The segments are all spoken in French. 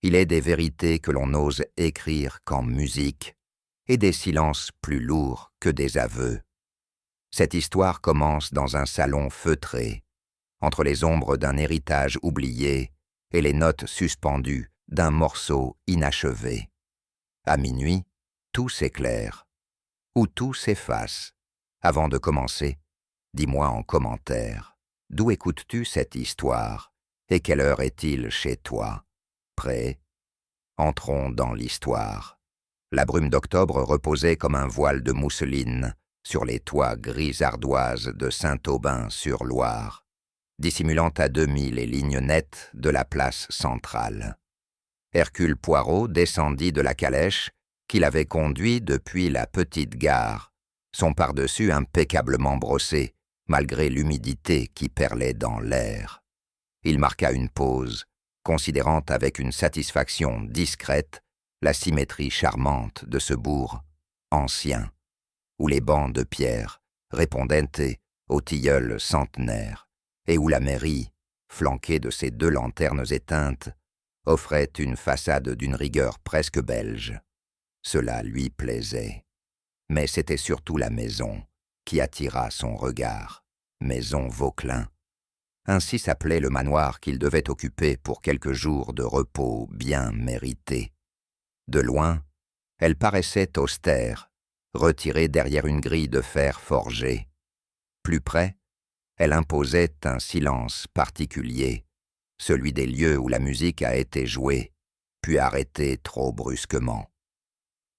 Il est des vérités que l'on n'ose écrire qu'en musique, et des silences plus lourds que des aveux. Cette histoire commence dans un salon feutré, entre les ombres d'un héritage oublié et les notes suspendues d'un morceau inachevé. À minuit, tout s'éclaire, ou tout s'efface. Avant de commencer, dis-moi en commentaire, d'où écoutes-tu cette histoire, et quelle heure est-il chez toi? Prêt? Entrons dans l'histoire. La brume d'octobre reposait comme un voile de mousseline sur les toits gris ardoises de Saint-Aubin-sur-Loire, dissimulant à demi les lignes nettes de la place centrale. Hercule Poirot descendit de la calèche qu'il avait conduit depuis la petite gare, son pardessus impeccablement brossé, malgré l'humidité qui perlait dans l'air. Il marqua une pause, considérant avec une satisfaction discrète la symétrie charmante de ce bourg ancien, où les bancs de pierre répondaient aux tilleuls centenaires, et où la mairie, flanquée de ses 2 lanternes éteintes, offrait une façade d'une rigueur presque belge. Cela lui plaisait. Mais c'était surtout la maison qui attira son regard, maison Vauquelin. Ainsi s'appelait le manoir qu'il devait occuper pour quelques jours de repos bien mérités. De loin, elle paraissait austère, retirée derrière une grille de fer forgé. Plus près, elle imposait un silence particulier, celui des lieux où la musique a été jouée, puis arrêtée trop brusquement.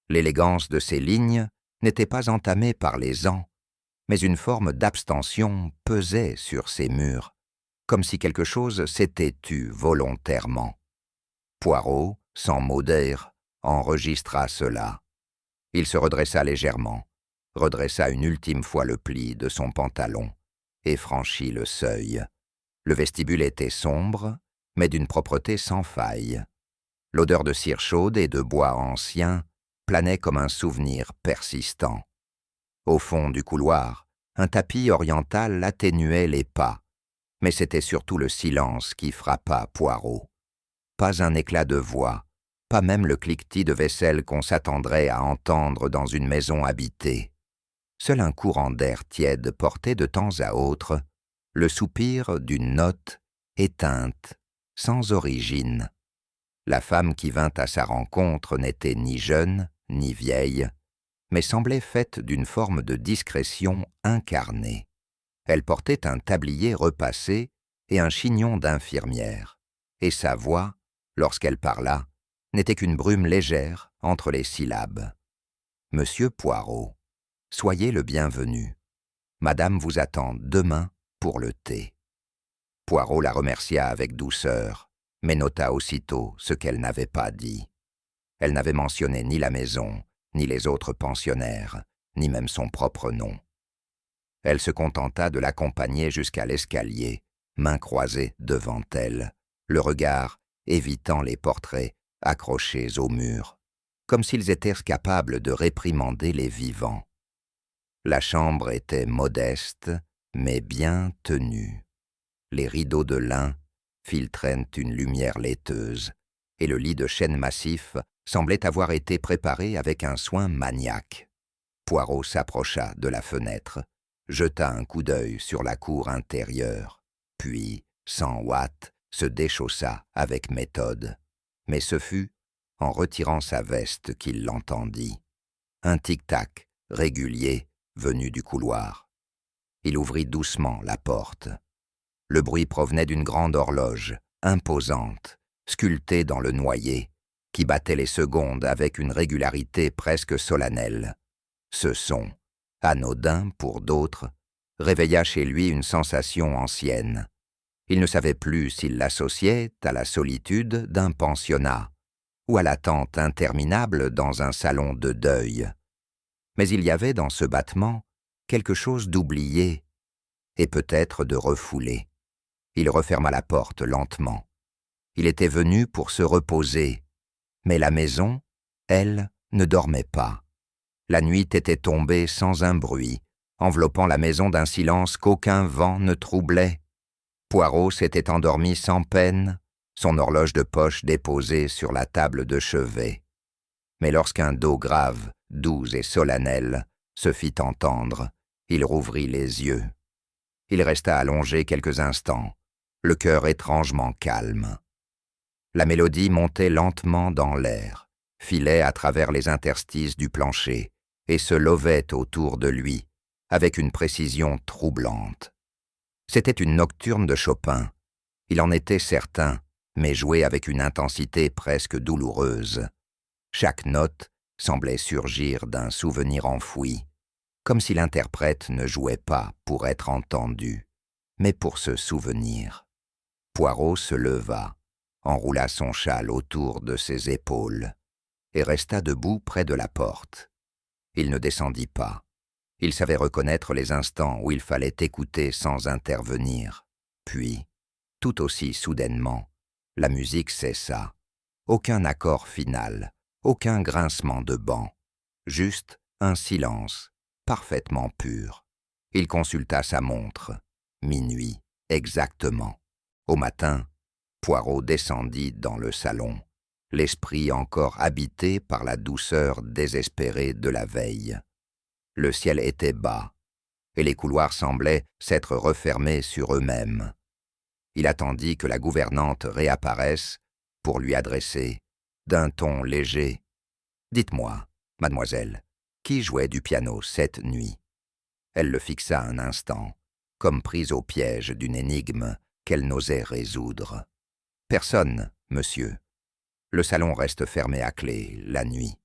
L'élégance de ces lignes n'était pas entamée par les ans, mais une forme d'abstention pesait sur ces murs, comme si quelque chose s'était tu volontairement. Poirot, sans mot d'air, enregistra cela. Il se redressa légèrement, redressa une ultime fois le pli de son pantalon et franchit le seuil. Le vestibule était sombre, mais d'une propreté sans faille. L'odeur de cire chaude et de bois ancien planait comme un souvenir persistant. Au fond du couloir, un tapis oriental atténuait les pas, mais c'était surtout le silence qui frappa Poirot. Pas un éclat de voix, pas même le cliquetis de vaisselle qu'on s'attendrait à entendre dans une maison habitée. Seul un courant d'air tiède portait de temps à autre le soupir d'une note éteinte, sans origine. La femme qui vint à sa rencontre n'était ni jeune, ni vieille, mais semblait faite d'une forme de discrétion incarnée. Elle portait un tablier repassé et un chignon d'infirmière, et sa voix, lorsqu'elle parla, n'était qu'une brume légère entre les syllabes. « Monsieur Poirot, soyez le bienvenu. Madame vous attend demain pour le thé. » Poirot la remercia avec douceur, mais nota aussitôt ce qu'elle n'avait pas dit. Elle n'avait mentionné ni la maison, ni les autres pensionnaires, ni même son propre nom. Elle se contenta de l'accompagner jusqu'à l'escalier, mains croisées devant elle, le regard évitant les portraits accrochés au mur, comme s'ils étaient capables de réprimander les vivants. La chambre était modeste, mais bien tenue. Les rideaux de lin filtraient une lumière laiteuse, et le lit de chêne massif semblait avoir été préparé avec un soin maniaque. Poirot s'approcha de la fenêtre, jeta un coup d'œil sur la cour intérieure, puis, sans ouate, se déchaussa avec méthode. Mais ce fut, en retirant sa veste, qu'il l'entendit. Un tic-tac régulier venu du couloir. Il ouvrit doucement la porte. Le bruit provenait d'une grande horloge, imposante, sculptée dans le noyer, qui battait les secondes avec une régularité presque solennelle. Ce son, anodin pour d'autres, réveilla chez lui une sensation ancienne. Il ne savait plus s'il l'associait à la solitude d'un pensionnat ou à l'attente interminable dans un salon de deuil. Mais il y avait dans ce battement quelque chose d'oublié et peut-être de refoulé. Il referma la porte lentement. Il était venu pour se reposer, mais la maison, elle, ne dormait pas. La nuit était tombée sans un bruit, enveloppant la maison d'un silence qu'aucun vent ne troublait. Poirot s'était endormi sans peine, son horloge de poche déposée sur la table de chevet. Mais lorsqu'un do grave, doux et solennel se fit entendre, il rouvrit les yeux. Il resta allongé quelques instants, le cœur étrangement calme. La mélodie montait lentement dans l'air, filait à travers les interstices du plancher et se lovait autour de lui, avec une précision troublante. C'était une nocturne de Chopin. Il en était certain, mais jouée avec une intensité presque douloureuse. Chaque note semblait surgir d'un souvenir enfoui, comme si l'interprète ne jouait pas pour être entendu, mais pour se souvenir. Poirot se leva, enroula son châle autour de ses épaules et resta debout près de la porte. Il ne descendit pas. Il savait reconnaître les instants où il fallait écouter sans intervenir. Puis, tout aussi soudainement, la musique cessa. Aucun accord final, aucun grincement de banc, juste un silence, parfaitement pur. Il consulta sa montre. Minuit, exactement. Au matin, Poirot descendit dans le salon, l'esprit encore habité par la douceur désespérée de la veille. Le ciel était bas, et les couloirs semblaient s'être refermés sur eux-mêmes. Il attendit que la gouvernante réapparaisse pour lui adresser, d'un ton léger, « Dites-moi, mademoiselle, qui jouait du piano cette nuit ?» Elle le fixa un instant, comme prise au piège d'une énigme qu'elle n'osait résoudre. « Personne, monsieur. Le salon reste fermé à clé la nuit.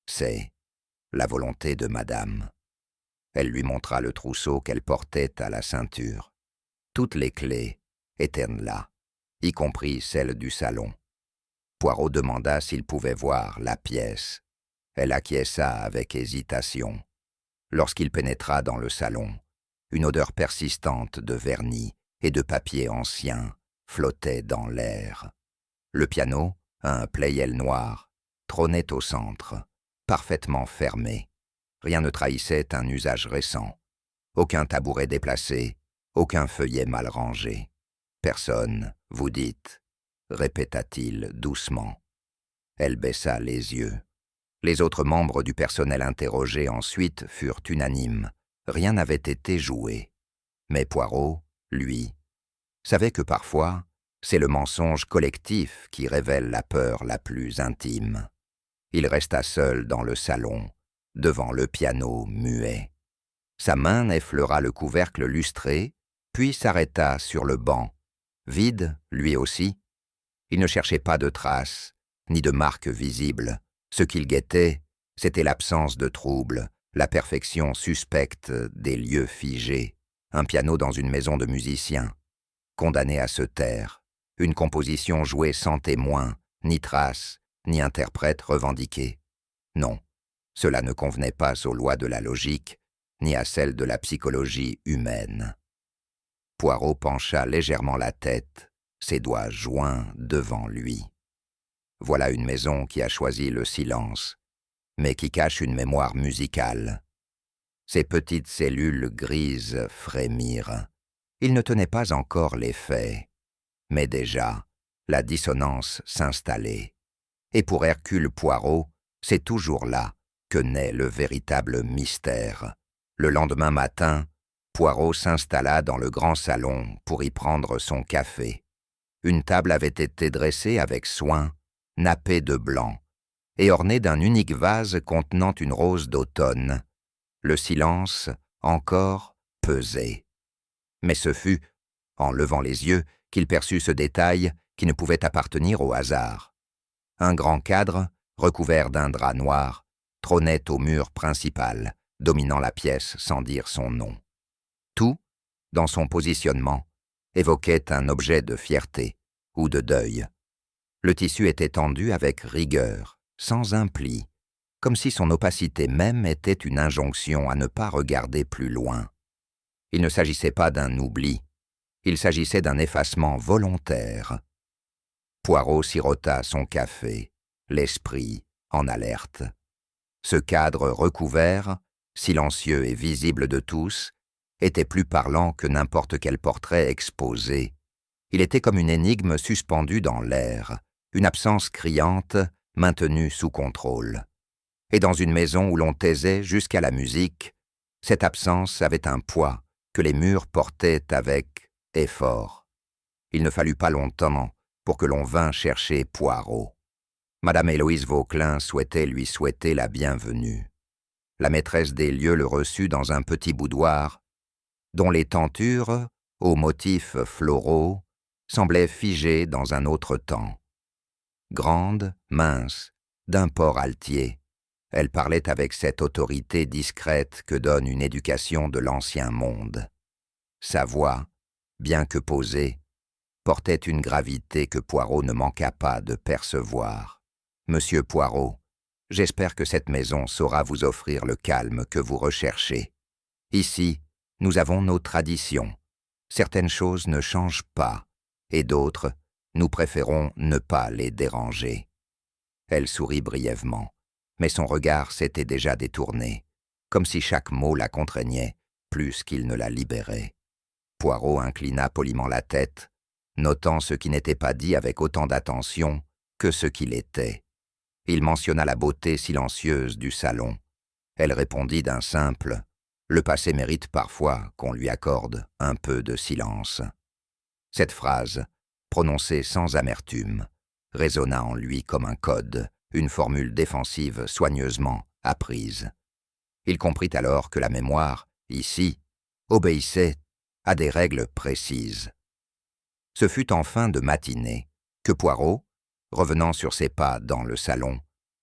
C'est la volonté de madame. » Elle lui montra le trousseau qu'elle portait à la ceinture. Toutes les clés étaient là, y compris celle du salon. Poirot demanda s'il pouvait voir la pièce. Elle acquiesça avec hésitation. Lorsqu'il pénétra dans le salon, une odeur persistante de vernis et de papier ancien flottait dans l'air. Le piano, un Pleyel noir, trônait au centre, parfaitement fermé. Rien ne trahissait un usage récent. Aucun tabouret déplacé, aucun feuillet mal rangé. Personne, vous dites, répéta-t-il doucement. Elle baissa les yeux. Les autres membres du personnel interrogés ensuite furent unanimes. Rien n'avait été joué. Mais Poirot, lui, savait que parfois, c'est le mensonge collectif qui révèle la peur la plus intime. Il resta seul dans le salon, devant le piano muet. Sa main effleura le couvercle lustré, puis s'arrêta sur le banc, vide, lui aussi. Il ne cherchait pas de traces, ni de marques visibles. Ce qu'il guettait, c'était l'absence de trouble, la perfection suspecte des lieux figés, un piano dans une maison de musiciens, condamné à se taire, une composition jouée sans témoin, ni trace, ni interprète revendiqué. Non, cela ne convenait pas aux lois de la logique, ni à celles de la psychologie humaine. Poirot pencha légèrement la tête, ses doigts joints devant lui. Voilà une maison qui a choisi le silence, mais qui cache une mémoire musicale. Ses petites cellules grises frémirent. Il ne tenait pas encore les faits, mais déjà, la dissonance s'installait. Et pour Hercule Poirot, c'est toujours là que naît le véritable mystère. Le lendemain matin, Poirot s'installa dans le grand salon pour y prendre son café. Une table avait été dressée avec soin, nappée de blanc, et ornée d'un unique vase contenant une rose d'automne. Le silence, encore, pesait. Mais ce fut, en levant les yeux, qu'il perçut ce détail qui ne pouvait appartenir au hasard. Un grand cadre, recouvert d'un drap noir, trônait au mur principal, dominant la pièce sans dire son nom. Tout, dans son positionnement, évoquait un objet de fierté ou de deuil. Le tissu était tendu avec rigueur, sans un pli, comme si son opacité même était une injonction à ne pas regarder plus loin. Il ne s'agissait pas d'un oubli, il s'agissait d'un effacement volontaire. Poirot sirota son café, l'esprit en alerte. Ce cadre recouvert, silencieux et visible de tous, était plus parlant que n'importe quel portrait exposé. Il était comme une énigme suspendue dans l'air, une absence criante, maintenue sous contrôle. Et dans une maison où l'on taisait jusqu'à la musique, cette absence avait un poids que les murs portaient avec effort. Il ne fallut pas longtemps pour que l'on vînt chercher Poirot. Madame Héloïse Vauquelin souhaitait lui souhaiter la bienvenue. La maîtresse des lieux le reçut dans un petit boudoir, dont les tentures, aux motifs floraux, semblaient figées dans un autre temps. Grande, mince, d'un port altier, elle parlait avec cette autorité discrète que donne une éducation de l'ancien monde. Sa voix, bien que posée, portait une gravité que Poirot ne manqua pas de percevoir. « Monsieur Poirot, j'espère que cette maison saura vous offrir le calme que vous recherchez. Ici, nous avons nos traditions. Certaines choses ne changent pas, et d'autres, nous préférons ne pas les déranger. » Elle sourit brièvement, mais son regard s'était déjà détourné, comme si chaque mot la contraignait plus qu'il ne la libérait. Poirot inclina poliment la tête, notant ce qui n'était pas dit avec autant d'attention que ce qu'il était. Il mentionna la beauté silencieuse du salon. Elle répondit d'un simple « Le passé mérite parfois qu'on lui accorde un peu de silence ». Cette phrase, prononcée sans amertume, résonna en lui comme un code, une formule défensive soigneusement apprise. Il comprit alors que la mémoire, ici, obéissait à des règles précises. Ce fut en fin de matinée que Poirot, revenant sur ses pas dans le salon,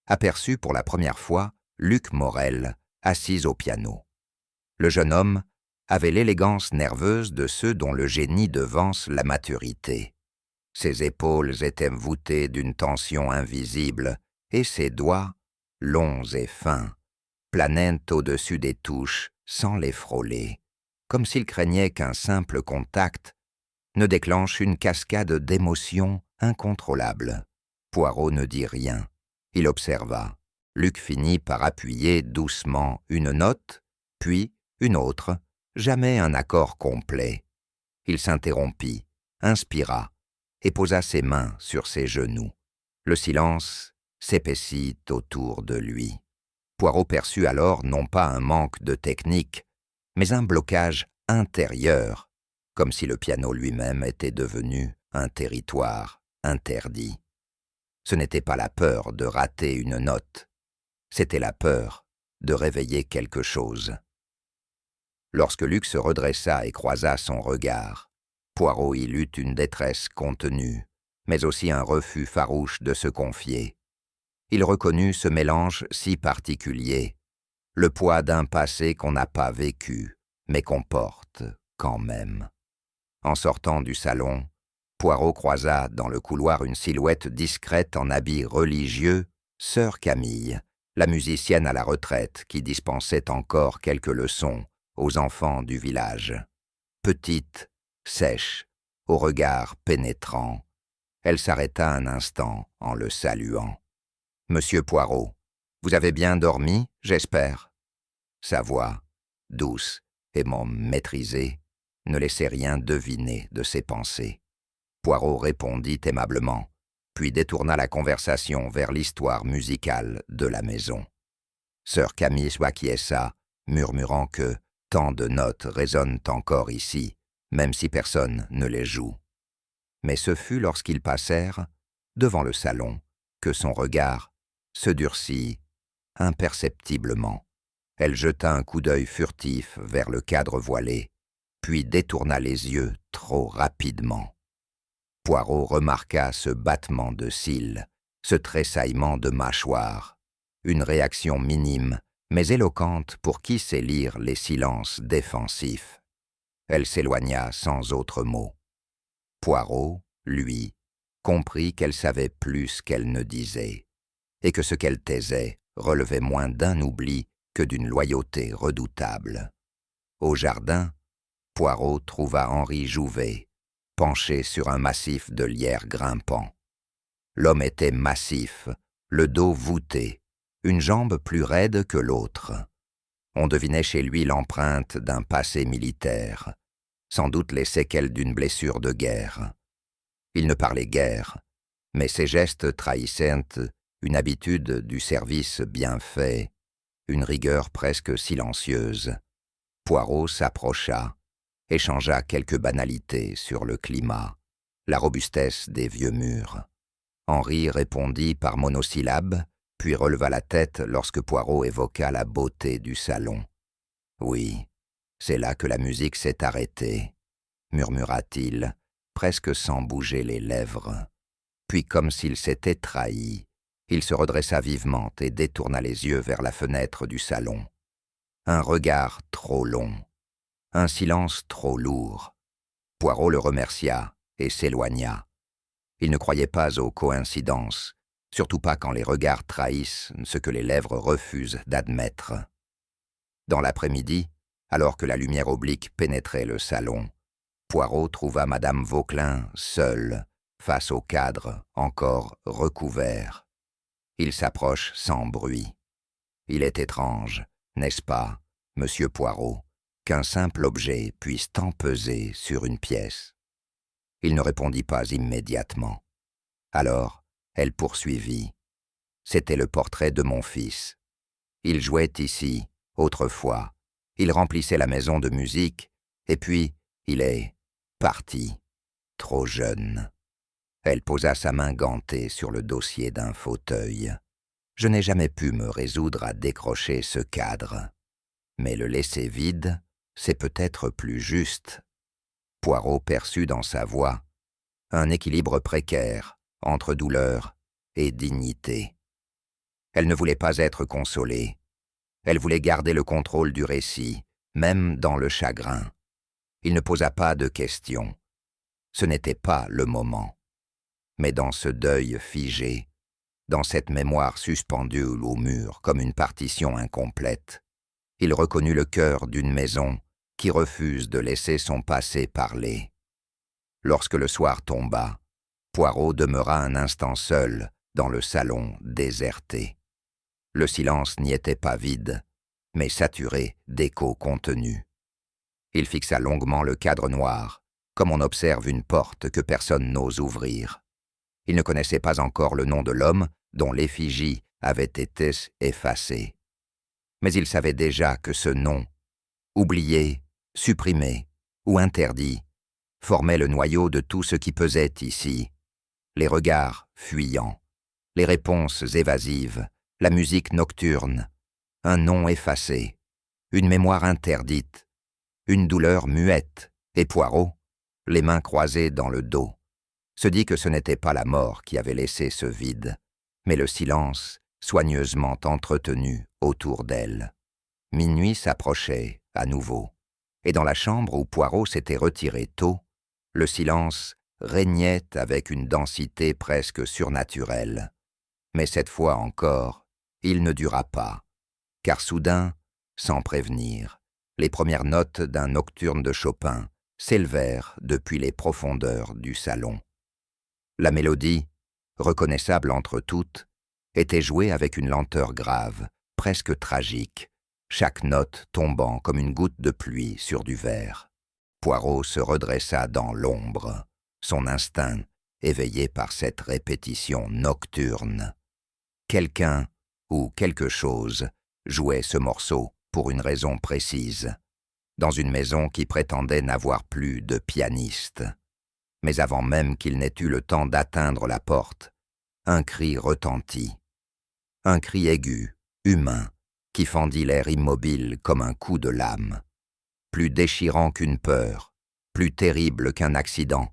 aperçut pour la première fois Luc Morel assis au piano. Le jeune homme avait l'élégance nerveuse de ceux dont le génie devance la maturité. Ses épaules étaient voûtées d'une tension invisible et ses doigts, longs et fins, planaient au-dessus des touches sans les frôler, comme s'il craignait qu'un simple contact ne déclenche une cascade d'émotions incontrôlables. Poirot ne dit rien. Il observa. Luc finit par appuyer doucement une note, puis une autre, jamais un accord complet. Il s'interrompit, inspira, et posa ses mains sur ses genoux. Le silence s'épaissit autour de lui. Poirot perçut alors non pas un manque de technique, mais un blocage intérieur, comme si le piano lui-même était devenu un territoire interdit. Ce n'était pas la peur de rater une note, c'était la peur de réveiller quelque chose. Lorsque Luc se redressa et croisa son regard, Poirot y lut une détresse contenue, mais aussi un refus farouche de se confier. Il reconnut ce mélange si particulier, le poids d'un passé qu'on n'a pas vécu, mais qu'on porte quand même. En sortant du salon, Poirot croisa dans le couloir une silhouette discrète en habit religieux, sœur Camille, la musicienne à la retraite qui dispensait encore quelques leçons aux enfants du village. Petite, sèche, au regard pénétrant, elle s'arrêta un instant en le saluant. « Monsieur Poirot, vous avez bien dormi, j'espère ?» Sa voix, douce et même maîtrisée, ne laissait rien deviner de ses pensées. Poirot répondit aimablement, puis détourna la conversation vers l'histoire musicale de la maison. Sœur Camille s'acquiesça, murmurant que tant de notes résonnent encore ici, même si personne ne les joue. Mais ce fut lorsqu'ils passèrent, devant le salon, que son regard se durcit imperceptiblement. Elle jeta un coup d'œil furtif vers le cadre voilé, puis détourna les yeux trop rapidement. Poirot remarqua ce battement de cils, ce tressaillement de mâchoire, une réaction minime, mais éloquente pour qui sait lire les silences défensifs. Elle s'éloigna sans autre mot. Poirot, lui, comprit qu'elle savait plus qu'elle ne disait, et que ce qu'elle taisait relevait moins d'un oubli que d'une loyauté redoutable. Au jardin, Poirot trouva Henri Jouvet, penché sur un massif de lierre grimpant. L'homme était massif, le dos voûté, une jambe plus raide que l'autre. On devinait chez lui l'empreinte d'un passé militaire, sans doute les séquelles d'une blessure de guerre. Il ne parlait guère, mais ses gestes trahissaient une habitude du service bien fait, une rigueur presque silencieuse. Poirot s'approcha, échangea quelques banalités sur le climat, la robustesse des vieux murs. Henri répondit par monosyllabes, puis releva la tête lorsque Poirot évoqua la beauté du salon. « Oui, c'est là que la musique s'est arrêtée, » murmura-t-il, presque sans bouger les lèvres. Puis, comme s'il s'était trahi, il se redressa vivement et détourna les yeux vers la fenêtre du salon. Un regard trop long, un silence trop lourd. Poirot le remercia et s'éloigna. Il ne croyait pas aux coïncidences, surtout pas quand les regards trahissent ce que les lèvres refusent d'admettre. Dans l'après-midi, alors que la lumière oblique pénétrait le salon, Poirot trouva Madame Vauquelin seule, face au cadre encore recouvert. Il s'approche sans bruit. Il est étrange, n'est-ce pas, monsieur Poirot, qu'un simple objet puisse tant peser sur une pièce. Il ne répondit pas immédiatement. Alors, elle poursuivit. C'était le portrait de mon fils. Il jouait ici, autrefois. Il remplissait la maison de musique, et puis il est parti, trop jeune. Elle posa sa main gantée sur le dossier d'un fauteuil. Je n'ai jamais pu me résoudre à décrocher ce cadre. Mais le laisser vide, c'est peut-être plus juste. Poirot perçut dans sa voix un équilibre précaire entre douleur et dignité. Elle ne voulait pas être consolée. Elle voulait garder le contrôle du récit, même dans le chagrin. Il ne posa pas de questions. Ce n'était pas le moment. Mais dans ce deuil figé, dans cette mémoire suspendue au mur comme une partition incomplète, il reconnut le cœur d'une maison qui refuse de laisser son passé parler. Lorsque le soir tomba, Poirot demeura un instant seul dans le salon déserté. Le silence n'y était pas vide, mais saturé d'échos contenus. Il fixa longuement le cadre noir, comme on observe une porte que personne n'ose ouvrir. Il ne connaissait pas encore le nom de l'homme dont l'effigie avait été effacée. Mais il savait déjà que ce nom, oublié, supprimé ou interdit, formait le noyau de tout ce qui pesait ici. Les regards fuyants, les réponses évasives, la musique nocturne, un nom effacé, une mémoire interdite, une douleur muette, et Poirot, les mains croisées dans le dos, se dit que ce n'était pas la mort qui avait laissé ce vide, mais le silence soigneusement entretenu autour d'elle. Minuit s'approchait à nouveau, et dans la chambre où Poirot s'était retiré tôt, le silence régnait avec une densité presque surnaturelle. Mais cette fois encore, il ne dura pas, car soudain, sans prévenir, les premières notes d'un nocturne de Chopin s'élevèrent depuis les profondeurs du salon. La mélodie, reconnaissable entre toutes, était jouée avec une lenteur grave, presque tragique, chaque note tombant comme une goutte de pluie sur du verre. Poirot se redressa dans l'ombre, son instinct éveillé par cette répétition nocturne. Quelqu'un ou quelque chose jouait ce morceau pour une raison précise, dans une maison qui prétendait n'avoir plus de pianiste. Mais avant même qu'il n'ait eu le temps d'atteindre la porte, un cri retentit. Un cri aigu, humain, qui fendit l'air immobile comme un coup de lame. Plus déchirant qu'une peur, plus terrible qu'un accident.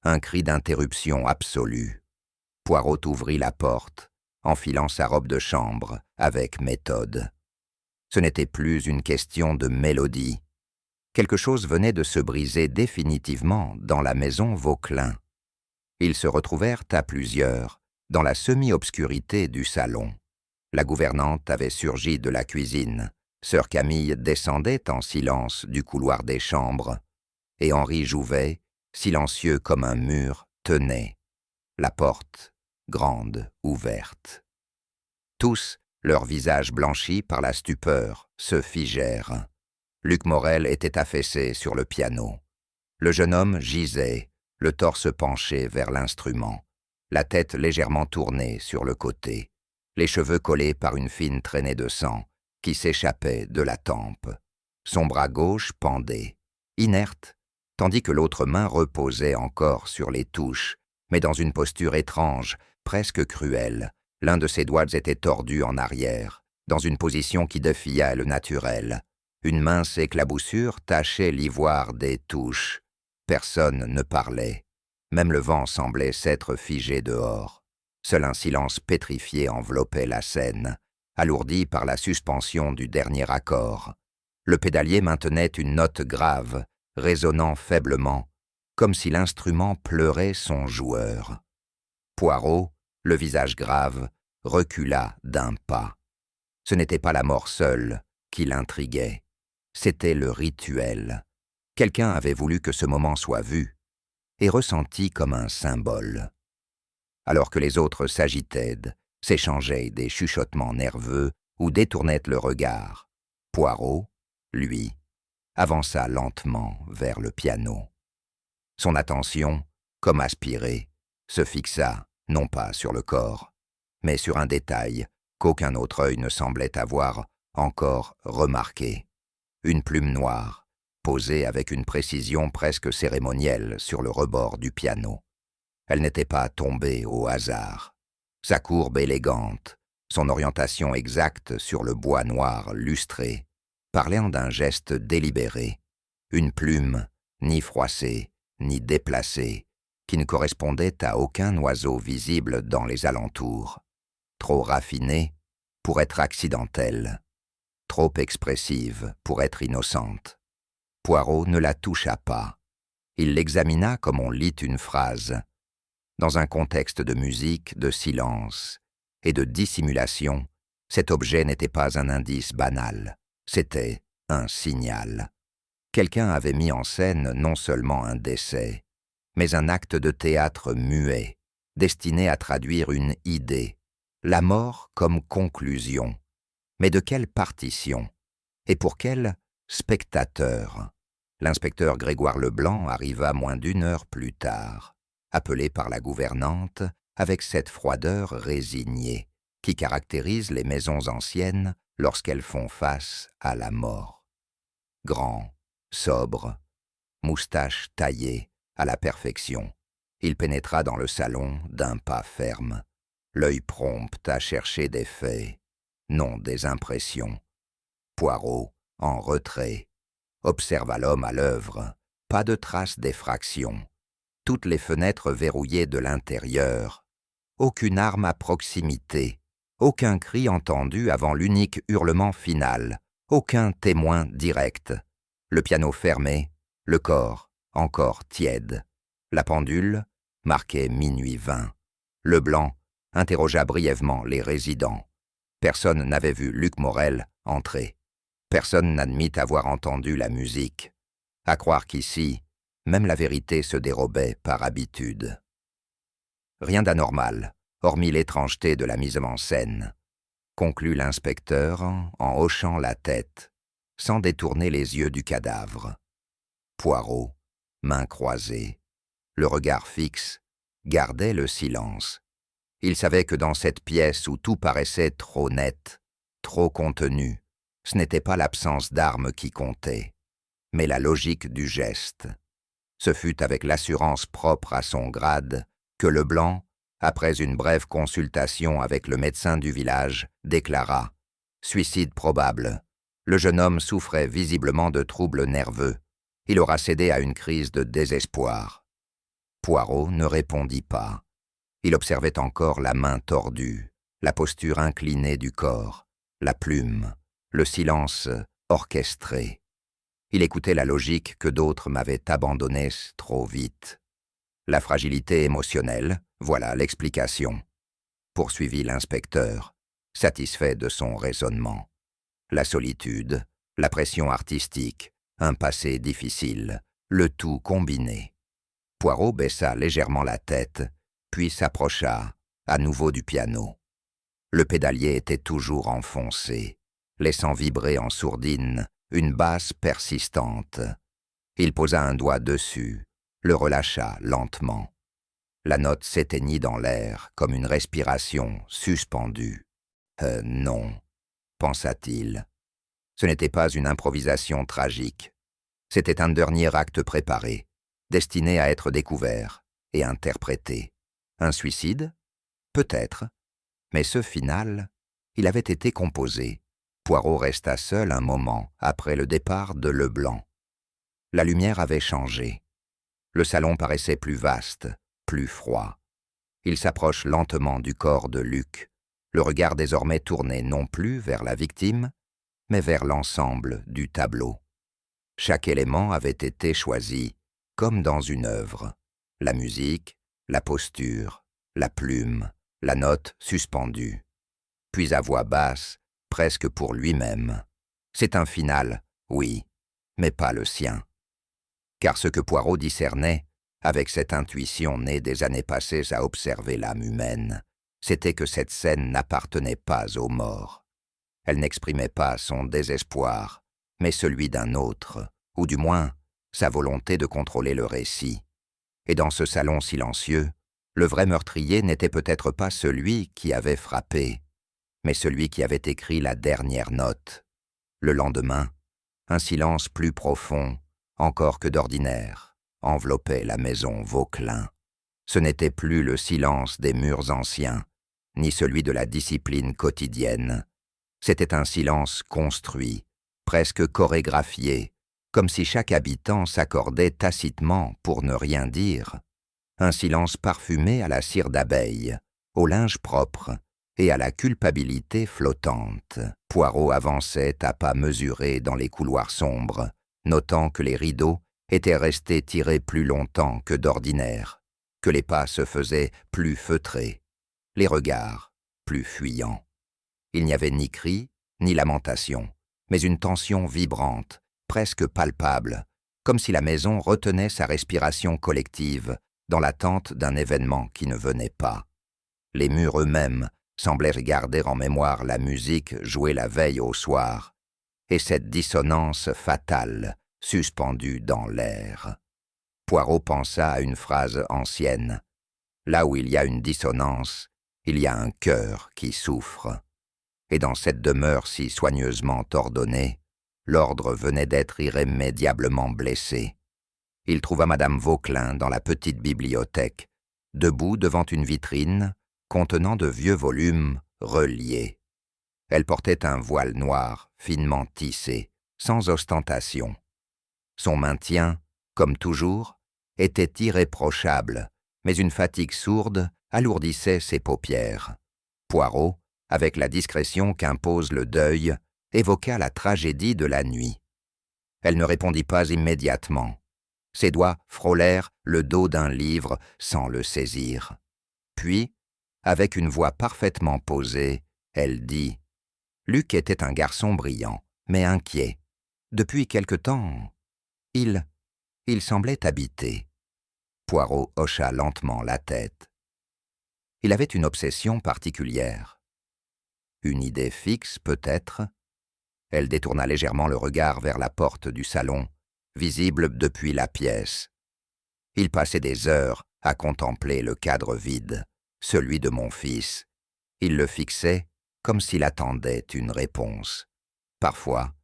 Un cri d'interruption absolue. Poirot ouvrit la porte, enfilant sa robe de chambre avec méthode. Ce n'était plus une question de mélodie. Quelque chose venait de se briser définitivement dans la maison Vauquelin. Ils se retrouvèrent à plusieurs, dans la semi-obscurité du salon. La gouvernante avait surgi de la cuisine, sœur Camille descendait en silence du couloir des chambres, et Henri Jouvet, silencieux comme un mur, tenait, la porte, grande, ouverte. Tous, leurs visages blanchis par la stupeur, se figèrent. Luc Morel était affaissé sur le piano. Le jeune homme gisait, le torse penché vers l'instrument, la tête légèrement tournée sur le côté, les cheveux collés par une fine traînée de sang qui s'échappait de la tempe. Son bras gauche pendait, inerte, tandis que l'autre main reposait encore sur les touches, mais dans une posture étrange, presque cruelle. L'un de ses doigts était tordu en arrière, dans une position qui défiait le naturel. Une mince éclaboussure tachait l'ivoire des touches. Personne ne parlait. Même le vent semblait s'être figé dehors. Seul un silence pétrifié enveloppait la scène, alourdi par la suspension du dernier accord. Le pédalier maintenait une note grave, résonnant faiblement, comme si l'instrument pleurait son joueur. Poirot, le visage grave, recula d'un pas. Ce n'était pas la mort seule qui l'intriguait, c'était le rituel. Quelqu'un avait voulu que ce moment soit vu et ressenti comme un symbole. Alors que les autres s'agitaient, s'échangeaient des chuchotements nerveux ou détournaient le regard, Poirot, lui, avança lentement vers le piano. Son attention, comme aspirée, se fixa non pas sur le corps, mais sur un détail qu'aucun autre œil ne semblait avoir encore remarqué. Une plume noire, posée avec une précision presque cérémonielle sur le rebord du piano. Elle n'était pas tombée au hasard. Sa courbe élégante, son orientation exacte sur le bois noir lustré, parlait d'un geste délibéré, une plume ni froissée, ni déplacée, qui ne correspondait à aucun oiseau visible dans les alentours. Trop raffinée pour être accidentelle, trop expressive pour être innocente. Poirot ne la toucha pas. Il l'examina comme on lit une phrase. Dans un contexte de musique, de silence et de dissimulation, cet objet n'était pas un indice banal, c'était un signal. Quelqu'un avait mis en scène non seulement un décès, mais un acte de théâtre muet, destiné à traduire une idée, la mort comme conclusion. Mais de quelle partition? Et pour quel spectateur? L'inspecteur Grégoire Leblanc arriva moins d'une heure plus tard, appelé par la gouvernante avec cette froideur résignée qui caractérise les maisons anciennes lorsqu'elles font face à la mort. Grand, sobre, moustache taillée à la perfection, il pénétra dans le salon d'un pas ferme, l'œil prompt à chercher des faits, non des impressions. Poirot, en retrait, observa l'homme à l'œuvre, pas de trace d'effraction, toutes les fenêtres verrouillées de l'intérieur, aucune arme à proximité, aucun cri entendu avant l'unique hurlement final, aucun témoin direct. Le piano fermé, le corps encore tiède. La pendule marquait minuit 20. Leblanc interrogea brièvement les résidents. Personne n'avait vu Luc Morel entrer. Personne n'admit avoir entendu la musique. À croire qu'ici, même la vérité se dérobait par habitude. Rien d'anormal, hormis l'étrangeté de la mise en scène, conclut l'inspecteur en hochant la tête, sans détourner les yeux du cadavre. Poirot, mains croisées, le regard fixe, gardait le silence. Il savait que dans cette pièce où tout paraissait trop net, trop contenu, ce n'était pas l'absence d'armes qui comptait, mais la logique du geste. Ce fut avec l'assurance propre à son grade que Leblanc, après une brève consultation avec le médecin du village, déclara « Suicide probable. Le jeune homme souffrait visiblement de troubles nerveux. Il aura cédé à une crise de désespoir. » Poirot ne répondit pas. Il observait encore la main tordue, la posture inclinée du corps, la plume, le silence orchestré. Il écoutait la logique que d'autres m'avaient abandonnée trop vite. La fragilité émotionnelle, voilà l'explication, poursuivit l'inspecteur, satisfait de son raisonnement. La solitude, la pression artistique, un passé difficile, le tout combiné. Poirot baissa légèrement la tête, puis s'approcha à nouveau du piano. Le pédalier était toujours enfoncé, laissant vibrer en sourdine une basse persistante. Il posa un doigt dessus, le relâcha lentement. La note s'éteignit dans l'air comme une respiration suspendue. « Non », pensa-t-il. Ce n'était pas une improvisation tragique. C'était un dernier acte préparé, destiné à être découvert et interprété. Un suicide? Peut-être. Mais ce final, il avait été composé. Poirot resta seul un moment après le départ de Leblanc. La lumière avait changé. Le salon paraissait plus vaste, plus froid. Il s'approche lentement du corps de Luc, le regard désormais tourné non plus vers la victime, mais vers l'ensemble du tableau. Chaque élément avait été choisi, comme dans une œuvre. La musique, la posture, la plume, la note suspendue. Puis à voix basse, presque pour lui-même. C'est un final, oui, mais pas le sien. Car ce que Poirot discernait, avec cette intuition née des années passées à observer l'âme humaine, c'était que cette scène n'appartenait pas aux morts. Elle n'exprimait pas son désespoir, mais celui d'un autre, ou du moins sa volonté de contrôler le récit. Et dans ce salon silencieux, le vrai meurtrier n'était peut-être pas celui qui avait frappé, mais celui qui avait écrit la dernière note. Le lendemain, un silence plus profond, encore que d'ordinaire, enveloppait la maison Vauquelin. Ce n'était plus le silence des murs anciens, ni celui de la discipline quotidienne. C'était un silence construit, presque chorégraphié, comme si chaque habitant s'accordait tacitement pour ne rien dire. Un silence parfumé à la cire d'abeille, au linge propre et à la culpabilité flottante. Poirot avançait à pas mesurés dans les couloirs sombres, notant que les rideaux étaient restés tirés plus longtemps que d'ordinaire, que les pas se faisaient plus feutrés, les regards plus fuyants. Il n'y avait ni cri, ni lamentation, mais une tension vibrante, presque palpable, comme si la maison retenait sa respiration collective dans l'attente d'un événement qui ne venait pas. Les murs eux-mêmes semblaient garder en mémoire la musique jouée la veille au soir, et cette dissonance fatale suspendue dans l'air. Poirot pensa à une phrase ancienne. Là où il y a une dissonance, il y a un cœur qui souffre. Et dans cette demeure si soigneusement ordonnée, l'ordre venait d'être irrémédiablement blessé. Il trouva Madame Vauquelin dans la petite bibliothèque, debout devant une vitrine contenant de vieux volumes reliés. Elle portait un voile noir, finement tissé, sans ostentation. Son maintien, comme toujours, était irréprochable, mais une fatigue sourde alourdissait ses paupières. Poirot, avec la discrétion qu'impose le deuil, évoqua la tragédie de la nuit. Elle ne répondit pas immédiatement. Ses doigts frôlèrent le dos d'un livre sans le saisir. Puis, avec une voix parfaitement posée, elle dit « Luc était un garçon brillant, mais inquiet. Depuis quelque temps, il semblait habité. » Poirot hocha lentement la tête. Il avait une obsession particulière. Une idée fixe, peut-être. Elle détourna légèrement le regard vers la porte du salon, visible depuis la pièce. Il passait des heures à contempler le cadre vide, celui de mon fils. Il le fixait comme s'il attendait une réponse. Parfois,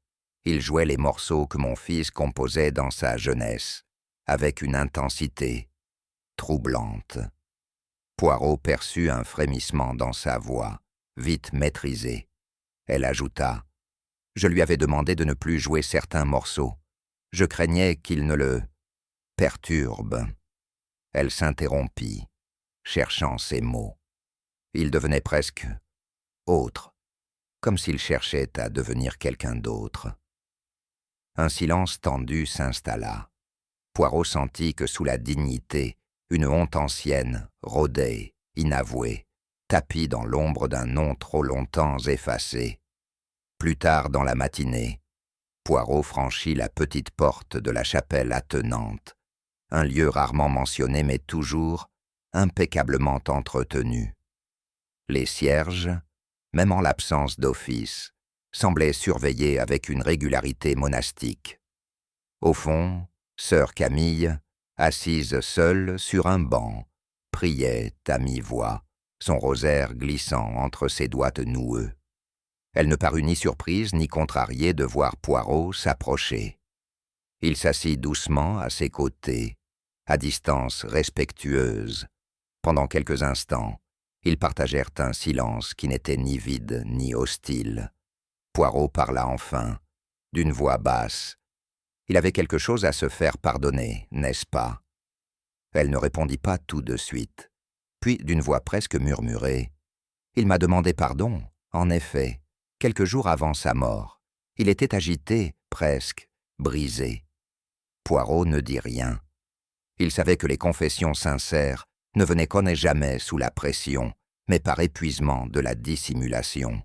il jouait les morceaux que mon fils composait dans sa jeunesse, avec une intensité troublante. Poirot perçut un frémissement dans sa voix, vite maîtrisé. Elle ajouta « Je lui avais demandé de ne plus jouer certains morceaux. Je craignais qu'il ne le perturbe. » Elle s'interrompit, cherchant ses mots. Il devenait presque autre, comme s'il cherchait à devenir quelqu'un d'autre. Un silence tendu s'installa. Poirot sentit que sous la dignité, une honte ancienne, rôdait, inavouée, tapie dans l'ombre d'un nom trop longtemps effacé. Plus tard dans la matinée, Poirot franchit la petite porte de la chapelle attenante, un lieu rarement mentionné mais toujours impeccablement entretenu. Les cierges, même en l'absence d'office, semblaient surveiller avec une régularité monastique. Au fond, sœur Camille, assise seule sur un banc, priait à mi-voix, son rosaire glissant entre ses doigts noueux. Elle ne parut ni surprise ni contrariée de voir Poirot s'approcher. Il s'assit doucement à ses côtés, à distance respectueuse. Pendant quelques instants, ils partagèrent un silence qui n'était ni vide ni hostile. Poirot parla enfin, d'une voix basse. Il avait quelque chose à se faire pardonner, n'est-ce pas? Elle ne répondit pas tout de suite. Puis, d'une voix presque murmurée, « Il m'a demandé pardon, en effet, quelques jours avant sa mort. Il était agité, presque, brisé. » Poirot ne dit rien. Il savait que les confessions sincères ne venaient qu'on et jamais sous la pression, mais par épuisement de la dissimulation.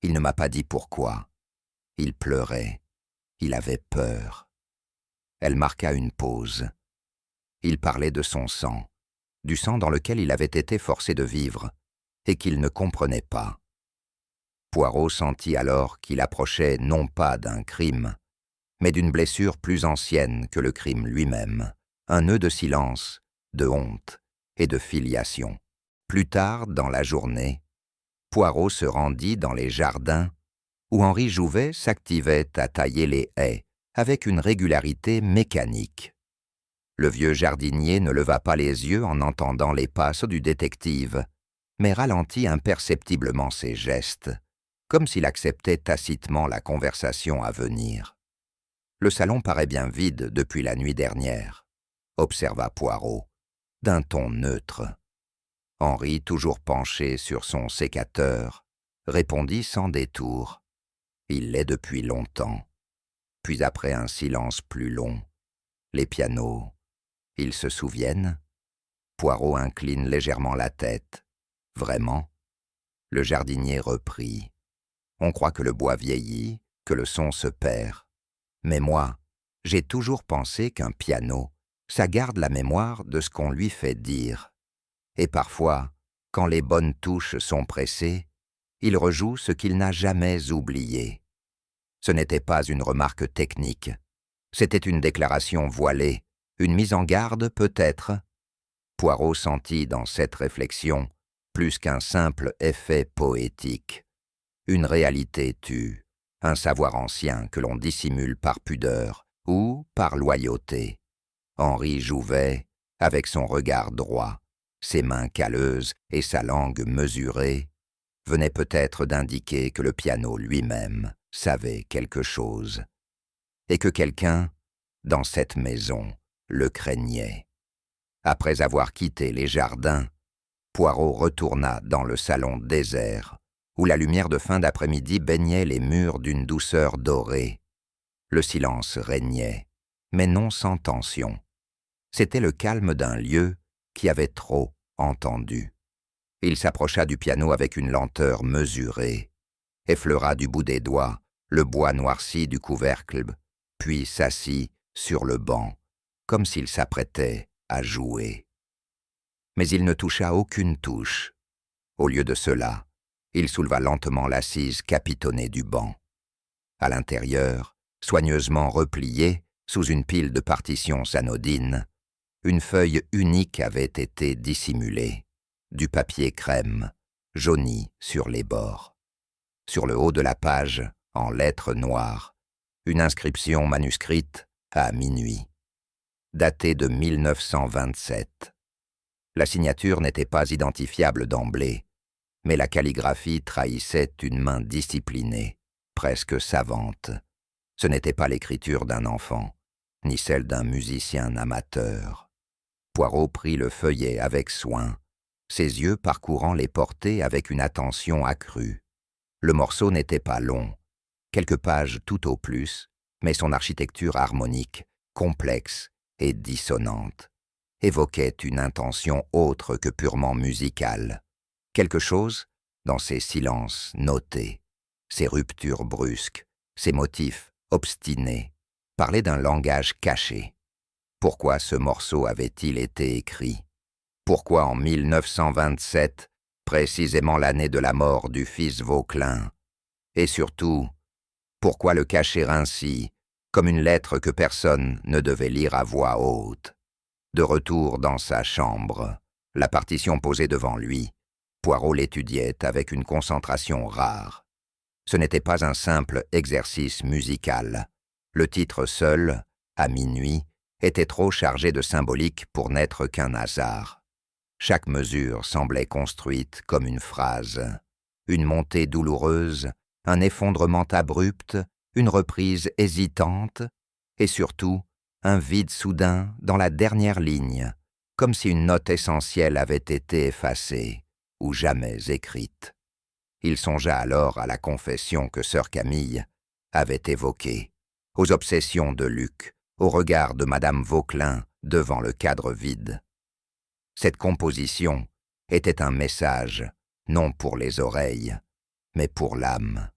Il ne m'a pas dit pourquoi. Il pleurait. Il avait peur. Elle marqua une pause. Il parlait de son sang, du sang dans lequel il avait été forcé de vivre, et qu'il ne comprenait pas. Poirot sentit alors qu'il approchait non pas d'un crime, mais d'une blessure plus ancienne que le crime lui-même, un nœud de silence, de honte et de filiation. Plus tard, dans la journée, Poirot se rendit dans les jardins où Henri Jouvet s'activait à tailler les haies avec une régularité mécanique. Le vieux jardinier ne leva pas les yeux en entendant les passes du détective, mais ralentit imperceptiblement ses gestes, comme s'il acceptait tacitement la conversation à venir. « Le salon paraît bien vide depuis la nuit dernière », observa Poirot, d'un ton neutre. Henri, toujours penché sur son sécateur, répondit sans détour. « Il l'est depuis longtemps. » Puis après un silence plus long, « Les pianos, ils se souviennent ?» Poirot incline légèrement la tête. « Vraiment ?» Le jardinier reprit. « On croit que le bois vieillit, que le son se perd. Mais moi, j'ai toujours pensé qu'un piano, ça garde la mémoire de ce qu'on lui fait dire. Et parfois, quand les bonnes touches sont pressées, il rejoue ce qu'il n'a jamais oublié. Ce n'était pas une remarque technique. C'était une déclaration voilée, une mise en garde peut-être. » Poirot sentit dans cette réflexion plus qu'un simple effet poétique. Une réalité tue, un savoir ancien que l'on dissimule par pudeur ou par loyauté. Henri Jouvet, avec son regard droit, ses mains calleuses et sa langue mesurée, venait peut-être d'indiquer que le piano lui-même savait quelque chose, et que quelqu'un, dans cette maison, le craignait. Après avoir quitté les jardins, Poirot retourna dans le salon désert, où la lumière de fin d'après-midi baignait les murs d'une douceur dorée. Le silence régnait, mais non sans tension. C'était le calme d'un lieu qui avait trop entendu. Il s'approcha du piano avec une lenteur mesurée, effleura du bout des doigts le bois noirci du couvercle, puis s'assit sur le banc, comme s'il s'apprêtait à jouer. Mais il ne toucha aucune touche. Au lieu de cela, il souleva lentement l'assise capitonnée du banc. À l'intérieur, soigneusement repliée sous une pile de partitions anodines, une feuille unique avait été dissimulée, du papier crème, jauni sur les bords. Sur le haut de la page, en lettres noires, une inscription manuscrite à minuit, datée de 1927. La signature n'était pas identifiable d'emblée, mais la calligraphie trahissait une main disciplinée, presque savante. Ce n'était pas l'écriture d'un enfant, ni celle d'un musicien amateur. Poirot prit le feuillet avec soin, ses yeux parcourant les portées avec une attention accrue. Le morceau n'était pas long, quelques pages tout au plus, mais son architecture harmonique, complexe et dissonante, évoquait une intention autre que purement musicale. Quelque chose, dans ces silences notés, ces ruptures brusques, ces motifs obstinés, parlait d'un langage caché. Pourquoi ce morceau avait-il été écrit? Pourquoi en 1927, précisément l'année de la mort du fils Vauquelin? Et surtout, pourquoi le cacher ainsi, comme une lettre que personne ne devait lire à voix haute. De retour dans sa chambre, la partition posée devant lui, Poirot l'étudiait avec une concentration rare. Ce n'était pas un simple exercice musical. Le titre seul, à minuit, était trop chargé de symbolique pour n'être qu'un hasard. Chaque mesure semblait construite comme une phrase. Une montée douloureuse, un effondrement abrupt, une reprise hésitante, et surtout, un vide soudain dans la dernière ligne, comme si une note essentielle avait été effacée, ou jamais écrite. Il songea alors à la confession que sœur Camille avait évoquée, aux obsessions de Luc, au regard de madame Vauquelin devant le cadre vide. Cette composition était un message, non pour les oreilles, mais pour l'âme.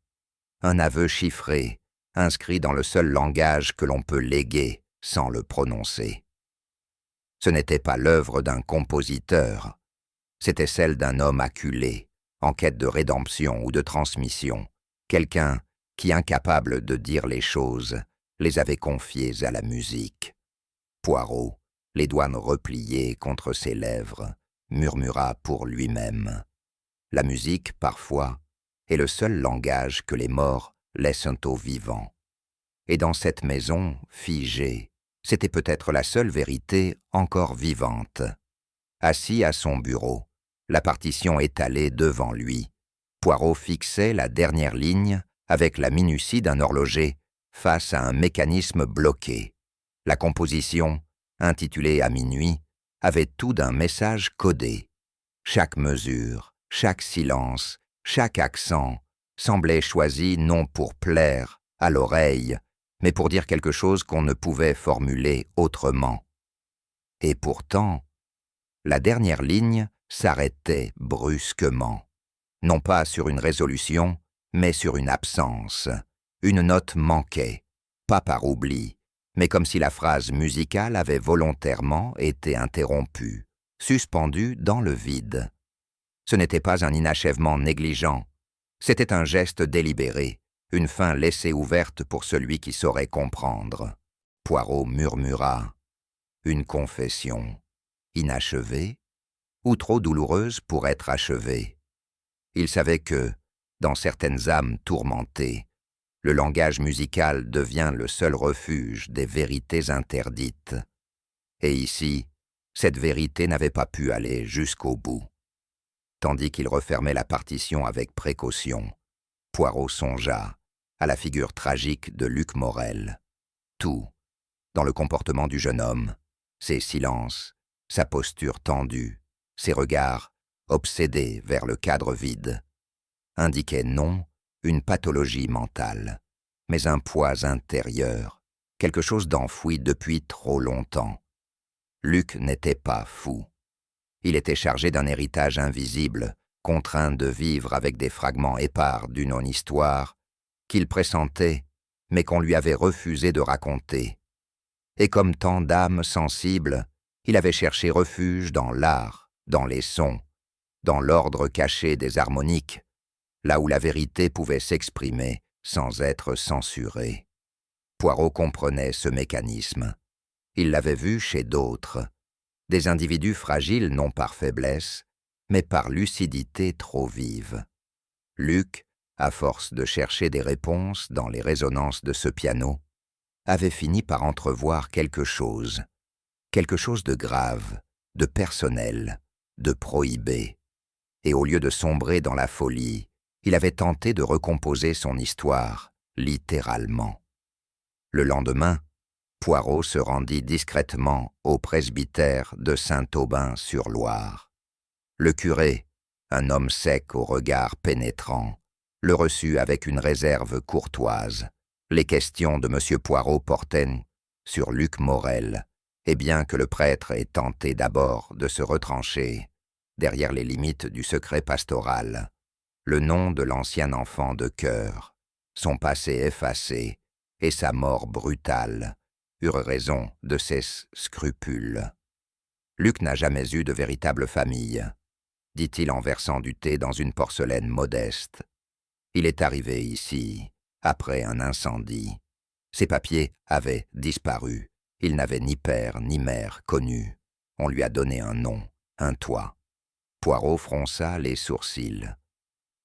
Un aveu chiffré, inscrit dans le seul langage que l'on peut léguer sans le prononcer. Ce n'était pas l'œuvre d'un compositeur, c'était celle d'un homme acculé, en quête de rédemption ou de transmission, quelqu'un qui, incapable de dire les choses, les avait confiées à la musique. Poirot, les douanes repliées contre ses lèvres, murmura pour lui-même. La musique, parfois, est le seul langage que les morts laissent aux vivants. Et dans cette maison figée, c'était peut-être la seule vérité encore vivante. Assis à son bureau, la partition étalée devant lui, Poirot fixait la dernière ligne avec la minutie d'un horloger face à un mécanisme bloqué. La composition, intitulée à minuit, avait tout d'un message codé. Chaque mesure, chaque silence, chaque accent semblait choisi non pour plaire à l'oreille, mais pour dire quelque chose qu'on ne pouvait formuler autrement. Et pourtant, la dernière ligne s'arrêtait brusquement, non pas sur une résolution, mais sur une absence. Une note manquait, pas par oubli, mais comme si la phrase musicale avait volontairement été interrompue, suspendue dans le vide. Ce n'était pas un inachèvement négligent, c'était un geste délibéré, une fin laissée ouverte pour celui qui saurait comprendre. Poirot murmura « Une confession, inachevée ou trop douloureuse pour être achevée ?» Il savait que, dans certaines âmes tourmentées, le langage musical devient le seul refuge des vérités interdites. Et ici, cette vérité n'avait pas pu aller jusqu'au bout. Tandis qu'il refermait la partition avec précaution, Poirot songea à la figure tragique de Luc Morel. Tout, dans le comportement du jeune homme, ses silences, sa posture tendue, ses regards obsédés vers le cadre vide, indiquait non une pathologie mentale, mais un poids intérieur, quelque chose d'enfoui depuis trop longtemps. Luc n'était pas fou. Il était chargé d'un héritage invisible, contraint de vivre avec des fragments épars d'une non-histoire qu'il pressentait, mais qu'on lui avait refusé de raconter. Et comme tant d'âmes sensibles, il avait cherché refuge dans l'art, dans les sons, dans l'ordre caché des harmoniques, là où la vérité pouvait s'exprimer sans être censurée. Poirot comprenait ce mécanisme. Il l'avait vu chez d'autres, des individus fragiles non par faiblesse, mais par lucidité trop vive. Luc, à force de chercher des réponses dans les résonances de ce piano, avait fini par entrevoir quelque chose de grave, de personnel, de prohibé. Et au lieu de sombrer dans la folie, il avait tenté de recomposer son histoire, littéralement. Le lendemain, Poirot se rendit discrètement au presbytère de Saint-Aubin-sur-Loire. Le curé, un homme sec au regard pénétrant, le reçut avec une réserve courtoise. Les questions de M. Poirot portaient sur Luc Morel, et bien que le prêtre ait tenté d'abord de se retrancher derrière les limites du secret pastoral, le nom de l'ancien enfant de chœur, son passé effacé et sa mort brutale eurent raison de ses scrupules. Luc n'a jamais eu de véritable famille, dit-il en versant du thé dans une porcelaine modeste. Il est arrivé ici après un incendie. Ses papiers avaient disparu. Il n'avait ni père ni mère connus. On lui a donné un nom, un toit. Poirot fronça les sourcils.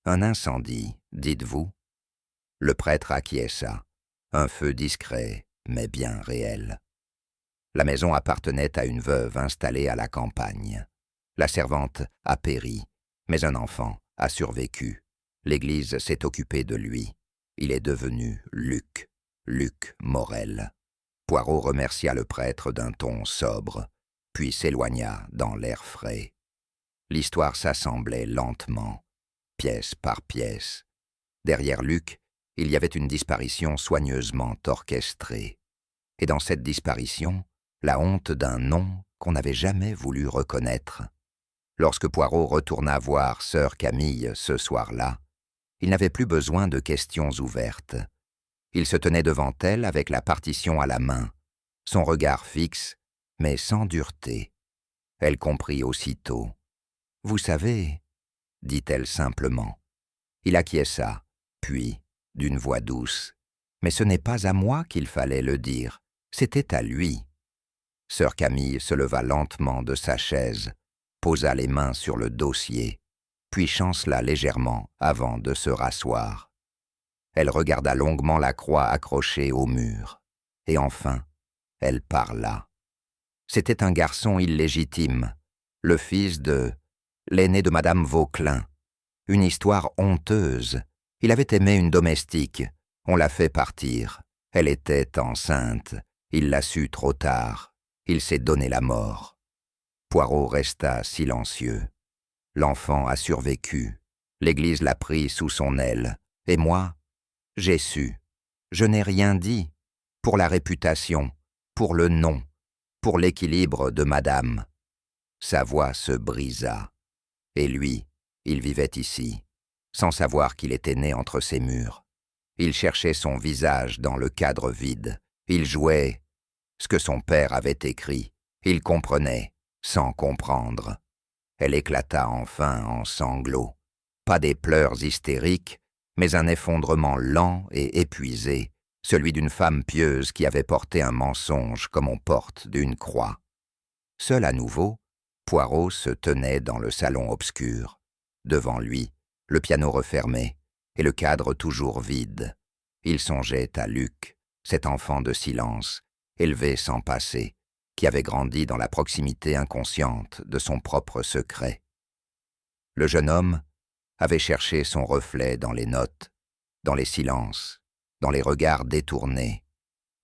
Un incendie, dites-vous? Le prêtre acquiesça. Un feu discret, mais bien réel. La maison appartenait à une veuve installée à la campagne. La servante a péri, mais un enfant a survécu. L'Église s'est occupée de lui. Il est devenu Luc Morel. Poirot remercia le prêtre d'un ton sobre, puis s'éloigna dans l'air frais. L'histoire s'assemblait lentement, pièce par pièce. Derrière Luc, il y avait une disparition soigneusement orchestrée. Et dans cette disparition, la honte d'un nom qu'on n'avait jamais voulu reconnaître. Lorsque Poirot retourna voir sœur Camille ce soir-là, il n'avait plus besoin de questions ouvertes. Il se tenait devant elle avec la partition à la main, son regard fixe, mais sans dureté. Elle comprit aussitôt. « Vous savez, » dit-elle simplement. Il acquiesça, puis, d'une voix douce, « Mais ce n'est pas à moi qu'il fallait le dire, c'était à lui. » Sœur Camille se leva lentement de sa chaise, posa les mains sur le dossier, puis chancela légèrement avant de se rasseoir. Elle regarda longuement la croix accrochée au mur, et enfin, elle parla. C'était un garçon illégitime, le fils de l'aîné de Madame Vauquelin. Une histoire honteuse. Il avait aimé une domestique. On l'a fait partir. Elle était enceinte. Il l'a su trop tard. Il s'est donné la mort. Poirot resta silencieux. L'enfant a survécu. L'Église l'a pris sous son aile. Et moi, j'ai su. Je n'ai rien dit. Pour la réputation, pour le nom, pour l'équilibre de Madame. Sa voix se brisa. Et lui, il vivait ici, sans savoir qu'il était né entre ces murs. Il cherchait son visage dans le cadre vide. Il jouait ce que son père avait écrit. Il comprenait, sans comprendre. Elle éclata enfin en sanglots. Pas des pleurs hystériques, mais un effondrement lent et épuisé, celui d'une femme pieuse qui avait porté un mensonge comme on porte d'une croix. Seul à nouveau, Poirot se tenait dans le salon obscur. Devant lui, le piano refermé et le cadre toujours vide. Il songeait à Luc, cet enfant de silence, élevé sans passer, qui avait grandi dans la proximité inconsciente de son propre secret. Le jeune homme avait cherché son reflet dans les notes, dans les silences, dans les regards détournés.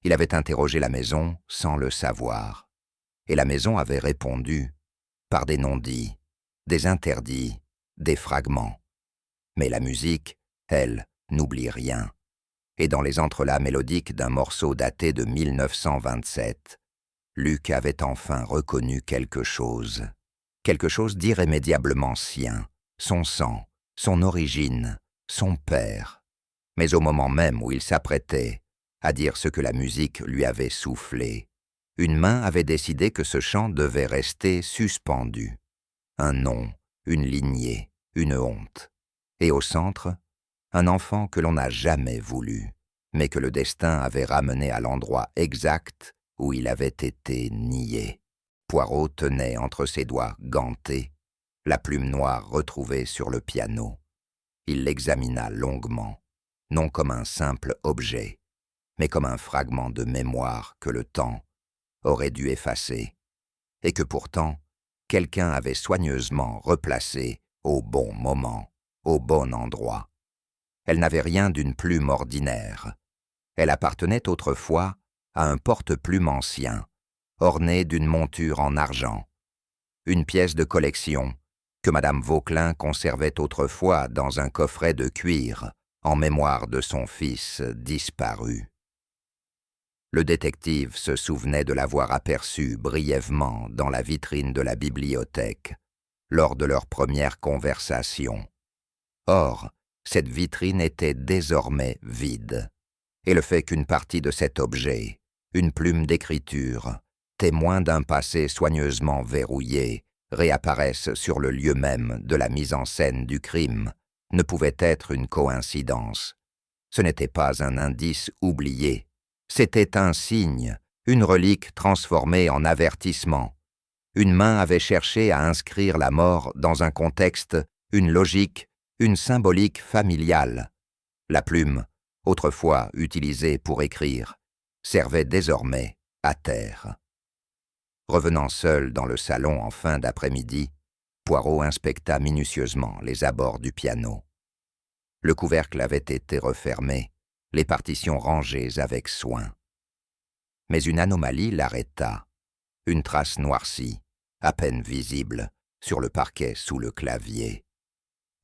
Il avait interrogé la maison sans le savoir. Et la maison avait répondu par des non-dits, des interdits, des fragments. Mais la musique, elle, n'oublie rien. Et dans les entrelacs mélodiques d'un morceau daté de 1927, Luc avait enfin reconnu quelque chose d'irrémédiablement sien, son sang, son origine, son père. Mais au moment même où il s'apprêtait à dire ce que la musique lui avait soufflé, une main avait décidé que ce chant devait rester suspendu. Un nom, une lignée, une honte. Et au centre, un enfant que l'on n'a jamais voulu, mais que le destin avait ramené à l'endroit exact où il avait été nié. Poirot tenait entre ses doigts gantés la plume noire retrouvée sur le piano. Il l'examina longuement, non comme un simple objet, mais comme un fragment de mémoire que le temps aurait dû effacer, et que pourtant quelqu'un avait soigneusement replacé au bon moment, au bon endroit. Elle n'avait rien d'une plume ordinaire. Elle appartenait autrefois à un porte-plume ancien, orné d'une monture en argent, une pièce de collection que Madame Vauquelin conservait autrefois dans un coffret de cuir en mémoire de son fils disparu. Le détective se souvenait de l'avoir aperçu brièvement dans la vitrine de la bibliothèque lors de leur première conversation. Or, cette vitrine était désormais vide, et le fait qu'une partie de cet objet, une plume d'écriture, témoin d'un passé soigneusement verrouillé, réapparaisse sur le lieu même de la mise en scène du crime, ne pouvait être une coïncidence. Ce n'était pas un indice oublié, C'était un signe, une relique transformée en avertissement. Une main avait cherché à inscrire la mort dans un contexte, une logique, une symbolique familiale. La plume, autrefois utilisée pour écrire, servait désormais à taire. Revenant seul dans le salon en fin d'après-midi, Poirot inspecta minutieusement les abords du piano. Le couvercle avait été refermé, les partitions rangées avec soin. Mais une anomalie l'arrêta, une trace noircie, à peine visible, sur le parquet sous le clavier.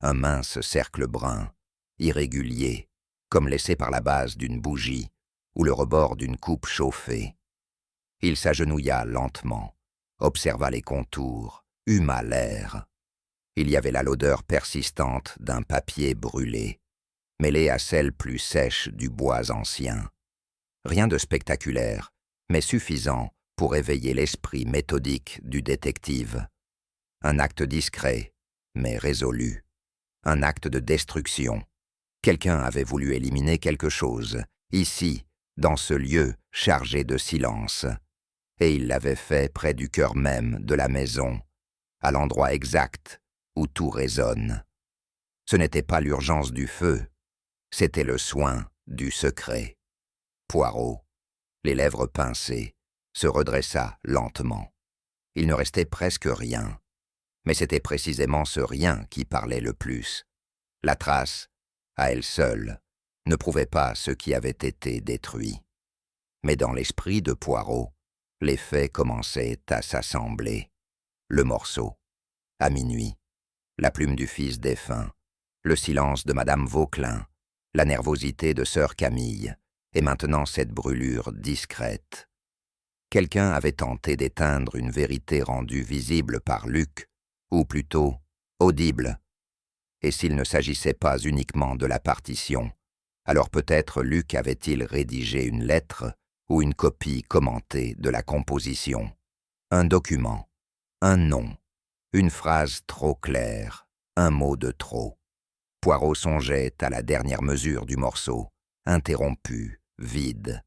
Un mince cercle brun, irrégulier, comme laissé par la base d'une bougie ou le rebord d'une coupe chauffée. Il s'agenouilla lentement, observa les contours, huma l'air. Il y avait là l'odeur persistante d'un papier brûlé, mêlée à celle plus sèche du bois ancien. Rien de spectaculaire, mais suffisant pour éveiller l'esprit méthodique du détective. Un acte discret, mais résolu. Un acte de destruction. Quelqu'un avait voulu éliminer quelque chose, ici, dans ce lieu chargé de silence. Et il l'avait fait près du cœur même de la maison, à l'endroit exact où tout résonne. Ce n'était pas l'urgence du feu, c'était le soin du secret. Poirot, les lèvres pincées, se redressa lentement. Il ne restait presque rien, mais c'était précisément ce rien qui parlait le plus. La trace, à elle seule, ne prouvait pas ce qui avait été détruit. Mais dans l'esprit de Poirot, les faits commençaient à s'assembler. Le morceau, à minuit, la plume du fils défunt, le silence de Madame Vauquelin, la nervosité de sœur Camille, et maintenant cette brûlure discrète. Quelqu'un avait tenté d'éteindre une vérité rendue visible par Luc, ou plutôt audible. Et s'il ne s'agissait pas uniquement de la partition, alors peut-être Luc avait-il rédigé une lettre ou une copie commentée de la composition. Un document, un nom, une phrase trop claire, un mot de trop. Poirot songeait à la dernière mesure du morceau, interrompu, vide.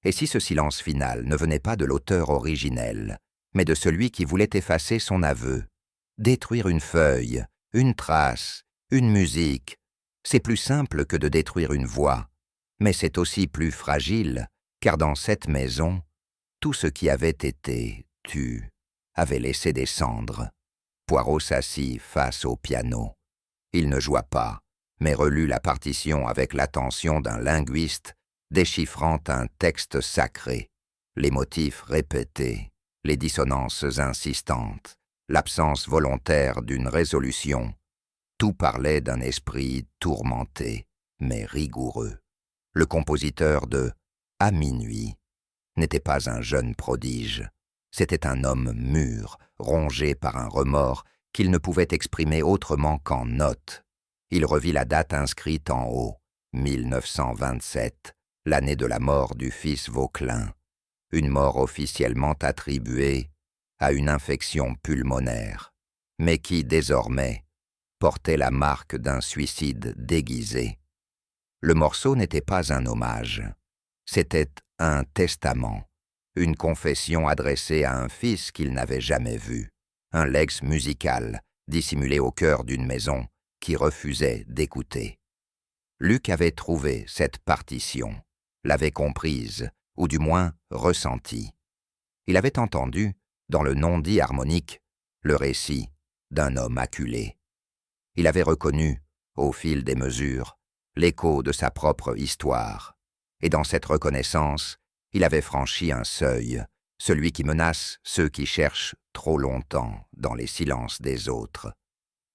Et si ce silence final ne venait pas de l'auteur originel, mais de celui qui voulait effacer son aveu, détruire une feuille, une trace, une musique, c'est plus simple que de détruire une voix, mais c'est aussi plus fragile, car dans cette maison, tout ce qui avait été tu avait laissé des cendres. Poirot s'assit face au piano. Il ne joua pas, mais relut la partition avec l'attention d'un linguiste déchiffrant un texte sacré, les motifs répétés, les dissonances insistantes, l'absence volontaire d'une résolution. Tout parlait d'un esprit tourmenté, mais rigoureux. Le compositeur de « À minuit » n'était pas un jeune prodige. C'était un homme mûr, rongé par un remords qu'il ne pouvait exprimer autrement qu'en notes. Il revit la date inscrite en haut, 1927, l'année de la mort du fils Vauquelin, une mort officiellement attribuée à une infection pulmonaire, mais qui, désormais, portait la marque d'un suicide déguisé. Le morceau n'était pas un hommage, c'était un testament, une confession adressée à un fils qu'il n'avait jamais vu, un legs musical dissimulé au cœur d'une maison qui refusait d'écouter. Luc avait trouvé cette partition, l'avait comprise, ou du moins ressentie. Il avait entendu, dans le non-dit harmonique, le récit d'un homme acculé. Il avait reconnu, au fil des mesures, l'écho de sa propre histoire, et dans cette reconnaissance, il avait franchi un seuil, celui qui menace ceux qui cherchent trop longtemps dans les silences des autres.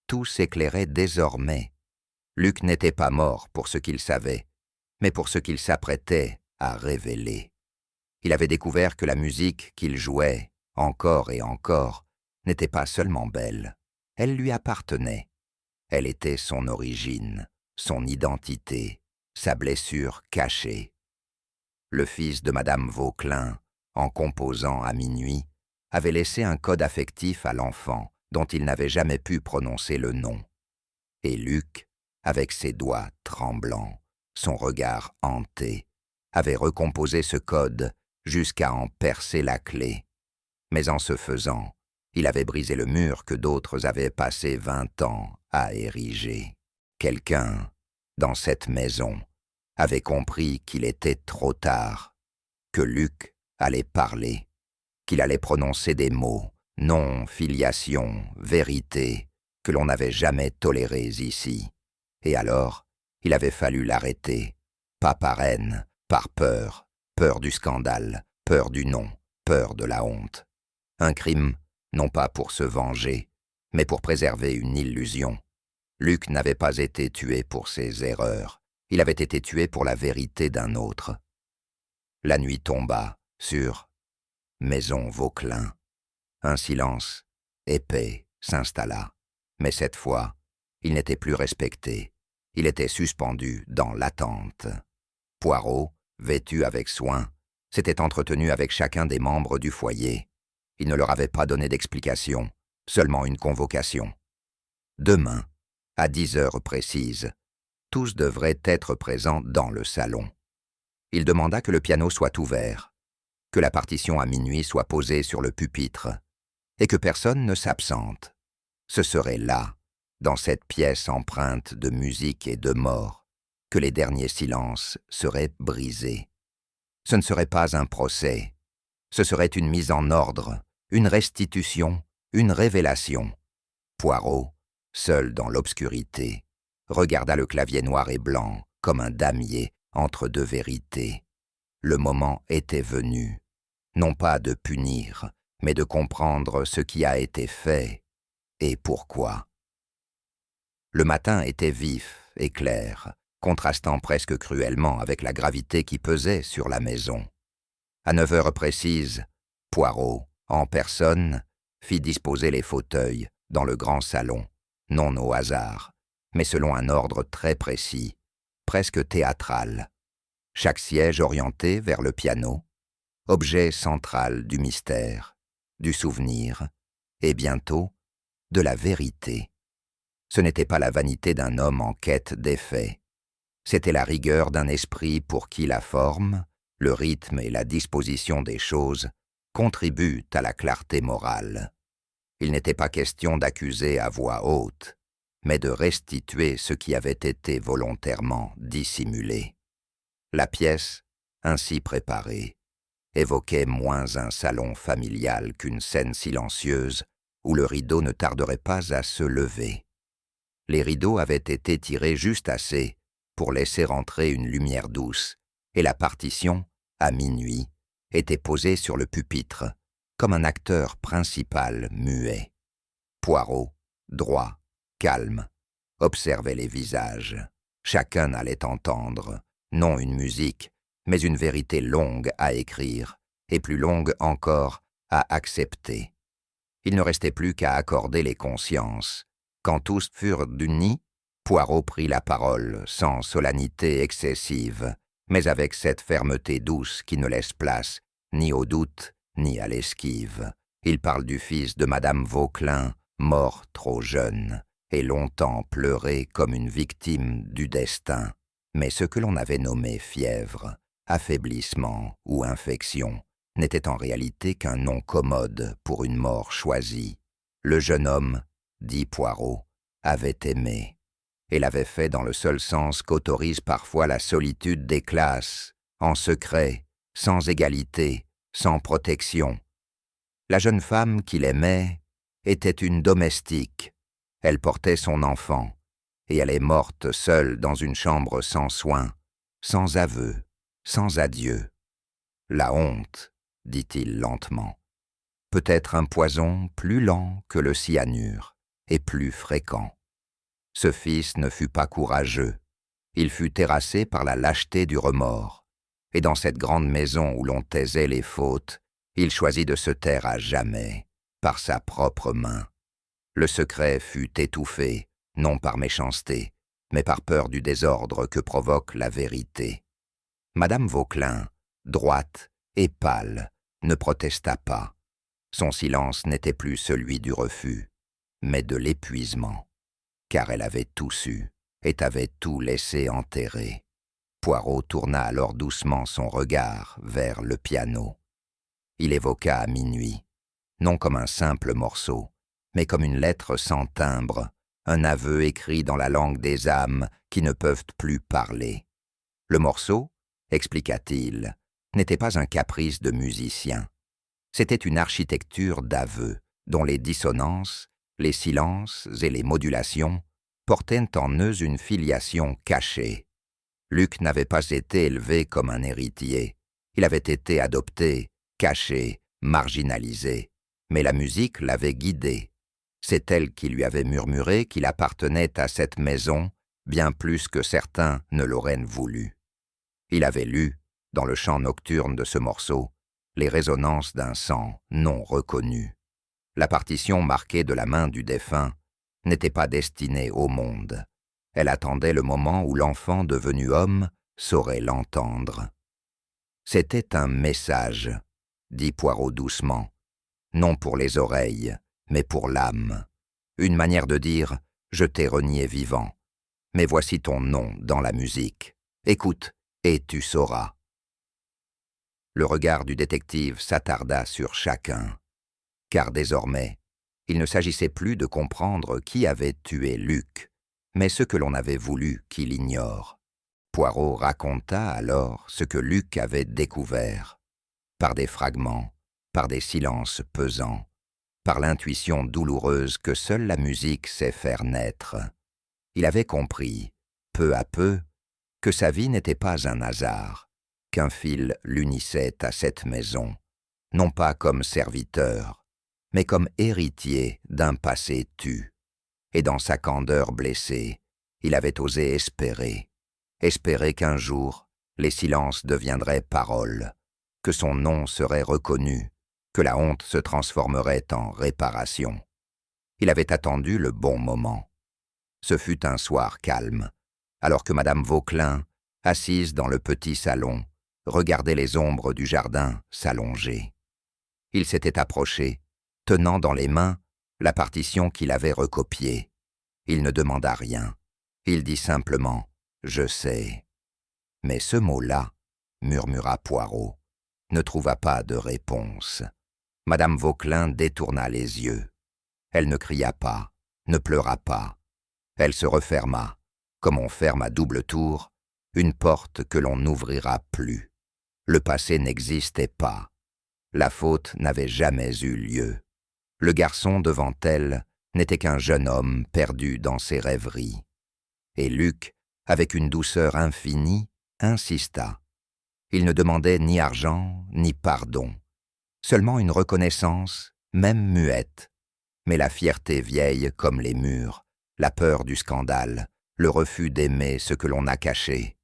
Tout s'éclairait désormais. Luc n'était pas mort pour ce qu'il savait, mais pour ce qu'il s'apprêtait à révéler. Il avait découvert que la musique qu'il jouait, encore et encore, n'était pas seulement belle, elle lui appartenait. Elle était son origine, son identité, sa blessure cachée. Le fils de Madame Vauquelin, en composant à minuit, avait laissé un code affectif à l'enfant dont il n'avait jamais pu prononcer le nom. Et Luc, avec ses doigts tremblants, son regard hanté, avait recomposé ce code jusqu'à en percer la clé. Mais en ce faisant, il avait brisé le mur que d'autres avaient passé 20 ans à ériger. Quelqu'un, dans cette maison, avait compris qu'il était trop tard, que Luc allait parler, qu'il allait prononcer des mots, nom, filiation, vérité, que l'on n'avait jamais tolérés ici. Et alors, il avait fallu l'arrêter, pas par haine, par peur, peur du scandale, peur du nom, peur de la honte. Un crime, non pas pour se venger, mais pour préserver une illusion. Luc n'avait pas été tué pour ses erreurs, il avait été tué pour la vérité d'un autre. La nuit tomba sur Maison Vauquelin. Un silence épais s'installa, mais cette fois, il n'était plus respecté. Il était suspendu dans l'attente. Poirot, vêtu avec soin, s'était entretenu avec chacun des membres du foyer. Il ne leur avait pas donné d'explication, seulement une convocation. Demain, à 10 heures précises, tous devraient être présents dans le salon. Il demanda que le piano soit ouvert, que la partition à minuit soit posée sur le pupitre, et que personne ne s'absente. Ce serait là, dans cette pièce empreinte de musique et de mort, que les derniers silences seraient brisés. Ce ne serait pas un procès, ce serait une mise en ordre, une restitution, une révélation. Poirot, seul dans l'obscurité, regarda le clavier noir et blanc comme un damier entre deux vérités. Le moment était venu, non pas de punir, mais de comprendre ce qui a été fait et pourquoi. Le matin était vif et clair, contrastant presque cruellement avec la gravité qui pesait sur la maison. À 9 heures précises, Poirot, en personne, fit disposer les fauteuils dans le grand salon, non au hasard, mais selon un ordre très précis, presque théâtral. Chaque siège orienté vers le piano, objet central du mystère, du souvenir, et bientôt de la vérité. Ce n'était pas la vanité d'un homme en quête d'effets, c'était la rigueur d'un esprit pour qui la forme, le rythme et la disposition des choses contribuent à la clarté morale. Il n'était pas question d'accuser à voix haute, mais de restituer ce qui avait été volontairement dissimulé. La pièce, ainsi préparée, évoquait moins un salon familial qu'une scène silencieuse où le rideau ne tarderait pas à se lever. Les rideaux avaient été tirés juste assez pour laisser entrer une lumière douce, et la partition, à minuit, était posée sur le pupitre, comme un acteur principal muet. Poirot, droit, calme, observait les visages. Chacun allait entendre, non une musique, mais une vérité longue à écrire, et plus longue encore à accepter. Il ne restait plus qu'à accorder les consciences. Quand tous furent unis, Poirot prit la parole sans solennité excessive, mais avec cette fermeté douce qui ne laisse place ni au doute ni à l'esquive. Il parle du fils de Madame Vauquelin, mort trop jeune, et longtemps pleuré comme une victime du destin. Mais ce que l'on avait nommé fièvre, affaiblissement ou infection, n'était en réalité qu'un nom commode pour une mort choisie. Le jeune homme, dit Poirot, avait aimé, et l'avait fait dans le seul sens qu'autorise parfois la solitude des classes, en secret, sans égalité, sans protection. La jeune femme qu'il aimait était une domestique. Elle portait son enfant, et elle est morte seule dans une chambre sans soins, sans aveu, sans adieu. La honte, dit-il lentement, peut être un poison plus lent que le cyanure et plus fréquent. Ce fils ne fut pas courageux, il fut terrassé par la lâcheté du remords, et dans cette grande maison où l'on taisait les fautes, il choisit de se taire à jamais, par sa propre main. Le secret fut étouffé, non par méchanceté, mais par peur du désordre que provoque la vérité. Madame Vauquelin, droite et pâle, ne protesta pas. Son silence n'était plus celui du refus, mais de l'épuisement, car elle avait tout su et avait tout laissé enterrer. Poirot tourna alors doucement son regard vers le piano. Il évoqua à minuit, non comme un simple morceau, mais comme une lettre sans timbre, un aveu écrit dans la langue des âmes qui ne peuvent plus parler. Le morceau, expliqua-t-il, n'était pas un caprice de musicien. C'était une architecture d'aveux, dont les dissonances, les silences et les modulations portaient en eux une filiation cachée. Luc n'avait pas été élevé comme un héritier. Il avait été adopté, caché, marginalisé. Mais la musique l'avait guidé. C'est elle qui lui avait murmuré qu'il appartenait à cette maison bien plus que certains ne l'auraient voulu. Il avait lu, dans le chant nocturne de ce morceau, les résonances d'un sang non reconnu. La partition marquée de la main du défunt n'était pas destinée au monde. Elle attendait le moment où l'enfant devenu homme saurait l'entendre. C'était un message, dit Poirot doucement, non pour les oreilles, mais pour l'âme. Une manière de dire « je t'ai renié vivant, mais voici ton nom dans la musique. Écoute, et tu sauras. » Le regard du détective s'attarda sur chacun, car désormais, il ne s'agissait plus de comprendre qui avait tué Luc, mais ce que l'on avait voulu qu'il ignore. Poirot raconta alors ce que Luc avait découvert, par des fragments, par des silences pesants, par l'intuition douloureuse que seule la musique sait faire naître. Il avait compris, peu à peu, que sa vie n'était pas un hasard, qu'un fil l'unissait à cette maison, non pas comme serviteur, mais comme héritier d'un passé tu. Et dans sa candeur blessée, il avait osé espérer qu'un jour, les silences deviendraient paroles, que son nom serait reconnu, que la honte se transformerait en réparation. Il avait attendu le bon moment. Ce fut un soir calme, alors que Madame Vauquelin, assise dans le petit salon, regardait les ombres du jardin s'allonger. Il s'était approché, tenant dans les mains la partition qu'il avait recopiée. Il ne demanda rien. Il dit simplement « Je sais ». Mais ce mot-là, murmura Poirot, ne trouva pas de réponse. Madame Vauquelin détourna les yeux. Elle ne cria pas, ne pleura pas. Elle se referma, comme on ferme à double tour, une porte que l'on n'ouvrira plus. Le passé n'existait pas. La faute n'avait jamais eu lieu. Le garçon devant elle n'était qu'un jeune homme perdu dans ses rêveries. Et Luc, avec une douceur infinie, insista. Il ne demandait ni argent, ni pardon, seulement une reconnaissance, même muette. Mais la fierté vieille comme les murs, la peur du scandale, le refus d'aimer ce que l'on a caché.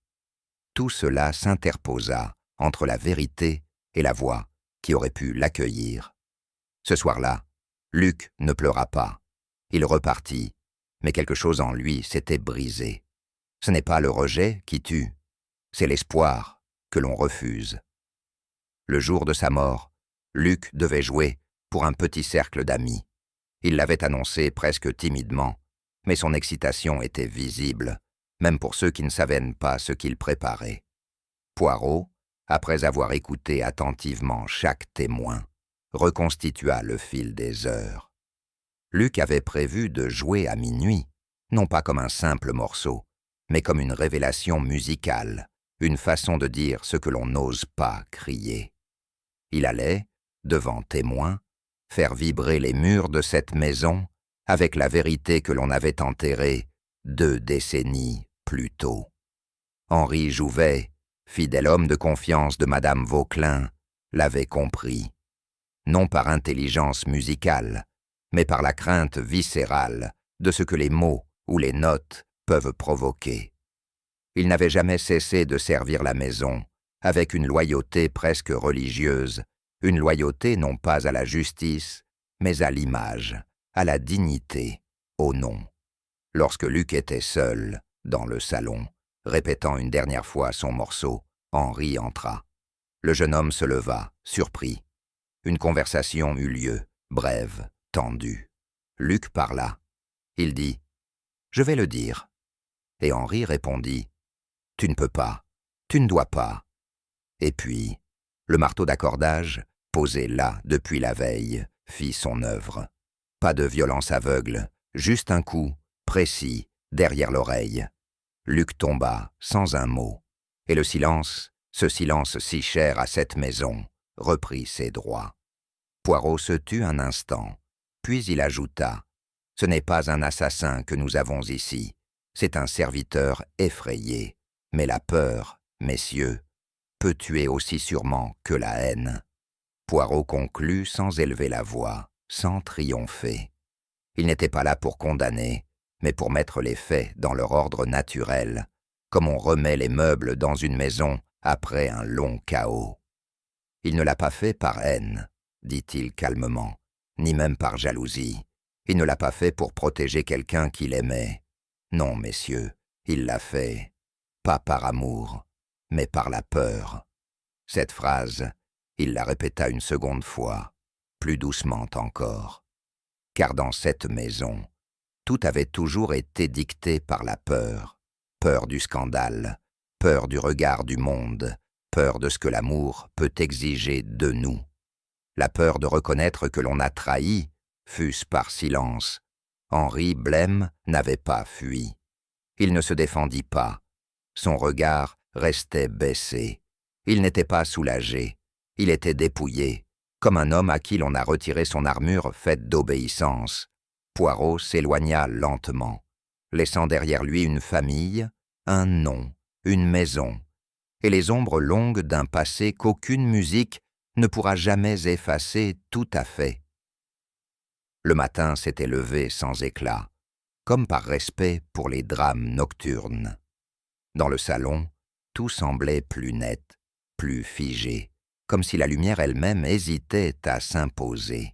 Tout cela s'interposa entre la vérité et la voix qui aurait pu l'accueillir. Ce soir-là, Luc ne pleura pas. Il repartit, mais quelque chose en lui s'était brisé. Ce n'est pas le rejet qui tue, c'est l'espoir que l'on refuse. Le jour de sa mort, Luc devait jouer pour un petit cercle d'amis. Il l'avait annoncé presque timidement, mais son excitation était visible, même pour ceux qui ne savaient pas ce qu'il préparait. Poirot, après avoir écouté attentivement chaque témoin, reconstitua le fil des heures. Luc avait prévu de jouer à minuit, non pas comme un simple morceau, mais comme une révélation musicale, une façon de dire ce que l'on n'ose pas crier. Il allait, devant témoins, faire vibrer les murs de cette maison avec la vérité que l'on avait enterrée 2 décennies plus tôt. Henri Jouvet, fidèle homme de confiance de Madame Vauquelin, l'avait compris, non par intelligence musicale, mais par la crainte viscérale de ce que les mots ou les notes peuvent provoquer. Il n'avait jamais cessé de servir la maison avec une loyauté presque religieuse, une loyauté non pas à la justice, mais à l'image, à la dignité, au nom. Lorsque Luc était seul, dans le salon, répétant une dernière fois son morceau, Henri entra. Le jeune homme se leva, surpris. Une conversation eut lieu, brève, tendue. Luc parla. Il dit « Je vais le dire ». Et Henri répondit « Tu ne peux pas. Tu ne dois pas. Et puis, le marteau d'accordage, posé là depuis la veille, fit son œuvre. Pas de violence aveugle, juste un coup, précis, derrière l'oreille. Luc tomba, sans un mot, et le silence, ce silence si cher à cette maison, reprit ses droits. Poirot se tut un instant, puis il ajouta « Ce n'est pas un assassin que nous avons ici, c'est un serviteur effrayé, mais la peur, messieurs, peut tuer aussi sûrement que la haine. » Poirot conclut sans élever la voix, sans triompher. Il n'était pas là pour condamner, mais pour mettre les faits dans leur ordre naturel, comme on remet les meubles dans une maison après un long chaos. Il ne l'a pas fait par haine, dit-il calmement, ni même par jalousie. Il ne l'a pas fait pour protéger quelqu'un qu'il aimait. Non, messieurs, il l'a fait, pas par amour, mais par la peur. Cette phrase, il la répéta une seconde fois, plus doucement encore. Car dans cette maison, tout avait toujours été dicté par la peur. Peur du scandale, peur du regard du monde, peur de ce que l'amour peut exiger de nous. La peur de reconnaître que l'on a trahi, fût-ce par silence. Henri Blême n'avait pas fui. Il ne se défendit pas. Son regard restait baissé. Il n'était pas soulagé. Il était dépouillé, comme un homme à qui l'on a retiré son armure faite d'obéissance. Poirot s'éloigna lentement, laissant derrière lui une famille, un nom, une maison, et les ombres longues d'un passé qu'aucune musique ne pourra jamais effacer tout à fait. Le matin s'était levé sans éclat, comme par respect pour les drames nocturnes. Dans le salon, tout semblait plus net, plus figé, comme si la lumière elle-même hésitait à s'imposer.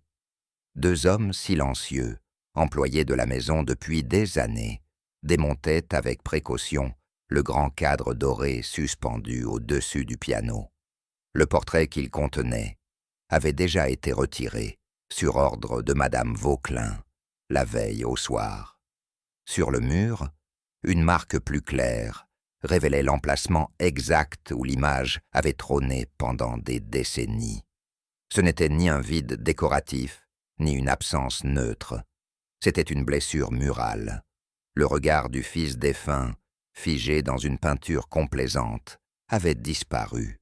Deux hommes silencieux, employés de la maison depuis des années, démontaient avec précaution le grand cadre doré suspendu au-dessus du piano. Le portrait qu'il contenait avait déjà été retiré, sur ordre de Madame Vauquelin, la veille au soir. Sur le mur, une marque plus claire révélait l'emplacement exact où l'image avait trôné pendant des décennies. Ce n'était ni un vide décoratif, ni une absence neutre. C'était une blessure murale. Le regard du fils défunt, figé dans une peinture complaisante, avait disparu,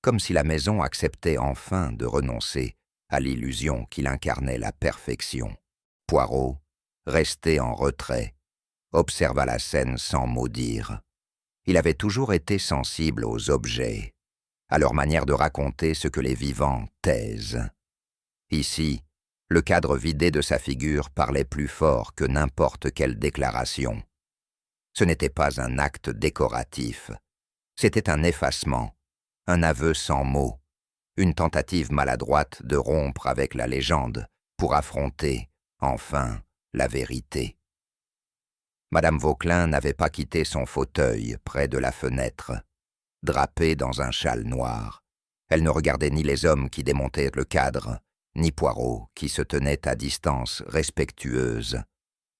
comme si la maison acceptait enfin de renoncer à l'illusion qu'il incarnait la perfection. Poirot, resté en retrait, observa la scène sans mot dire. Il avait toujours été sensible aux objets, à leur manière de raconter ce que les vivants taisent. Ici, le cadre vidé de sa figure parlait plus fort que n'importe quelle déclaration. Ce n'était pas un acte décoratif, c'était un effacement, un aveu sans mots, une tentative maladroite de rompre avec la légende pour affronter, enfin, la vérité. Madame Vauquelin n'avait pas quitté son fauteuil près de la fenêtre. Drapée dans un châle noir, elle ne regardait ni les hommes qui démontaient le cadre, ni Poirot qui se tenait à distance respectueuse.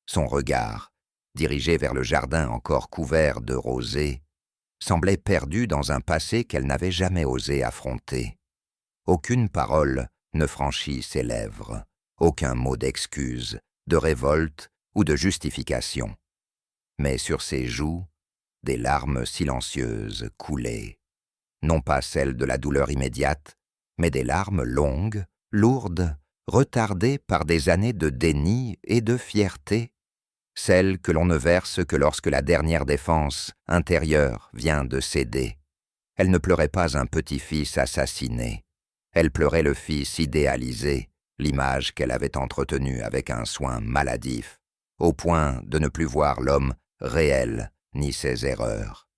Son regard, dirigé vers le jardin encore couvert de rosée, semblait perdu dans un passé qu'elle n'avait jamais osé affronter. Aucune parole ne franchit ses lèvres, aucun mot d'excuse, de révolte ou de justification. Mais sur ses joues, des larmes silencieuses coulaient, non pas celles de la douleur immédiate, mais des larmes longues, lourdes, retardées par des années de déni et de fierté, celles que l'on ne verse que lorsque la dernière défense intérieure vient de céder. Elle ne pleurait pas un petit-fils assassiné, elle pleurait le fils idéalisé, l'image qu'elle avait entretenue avec un soin maladif, au point de ne plus voir l'homme réel ni ses erreurs.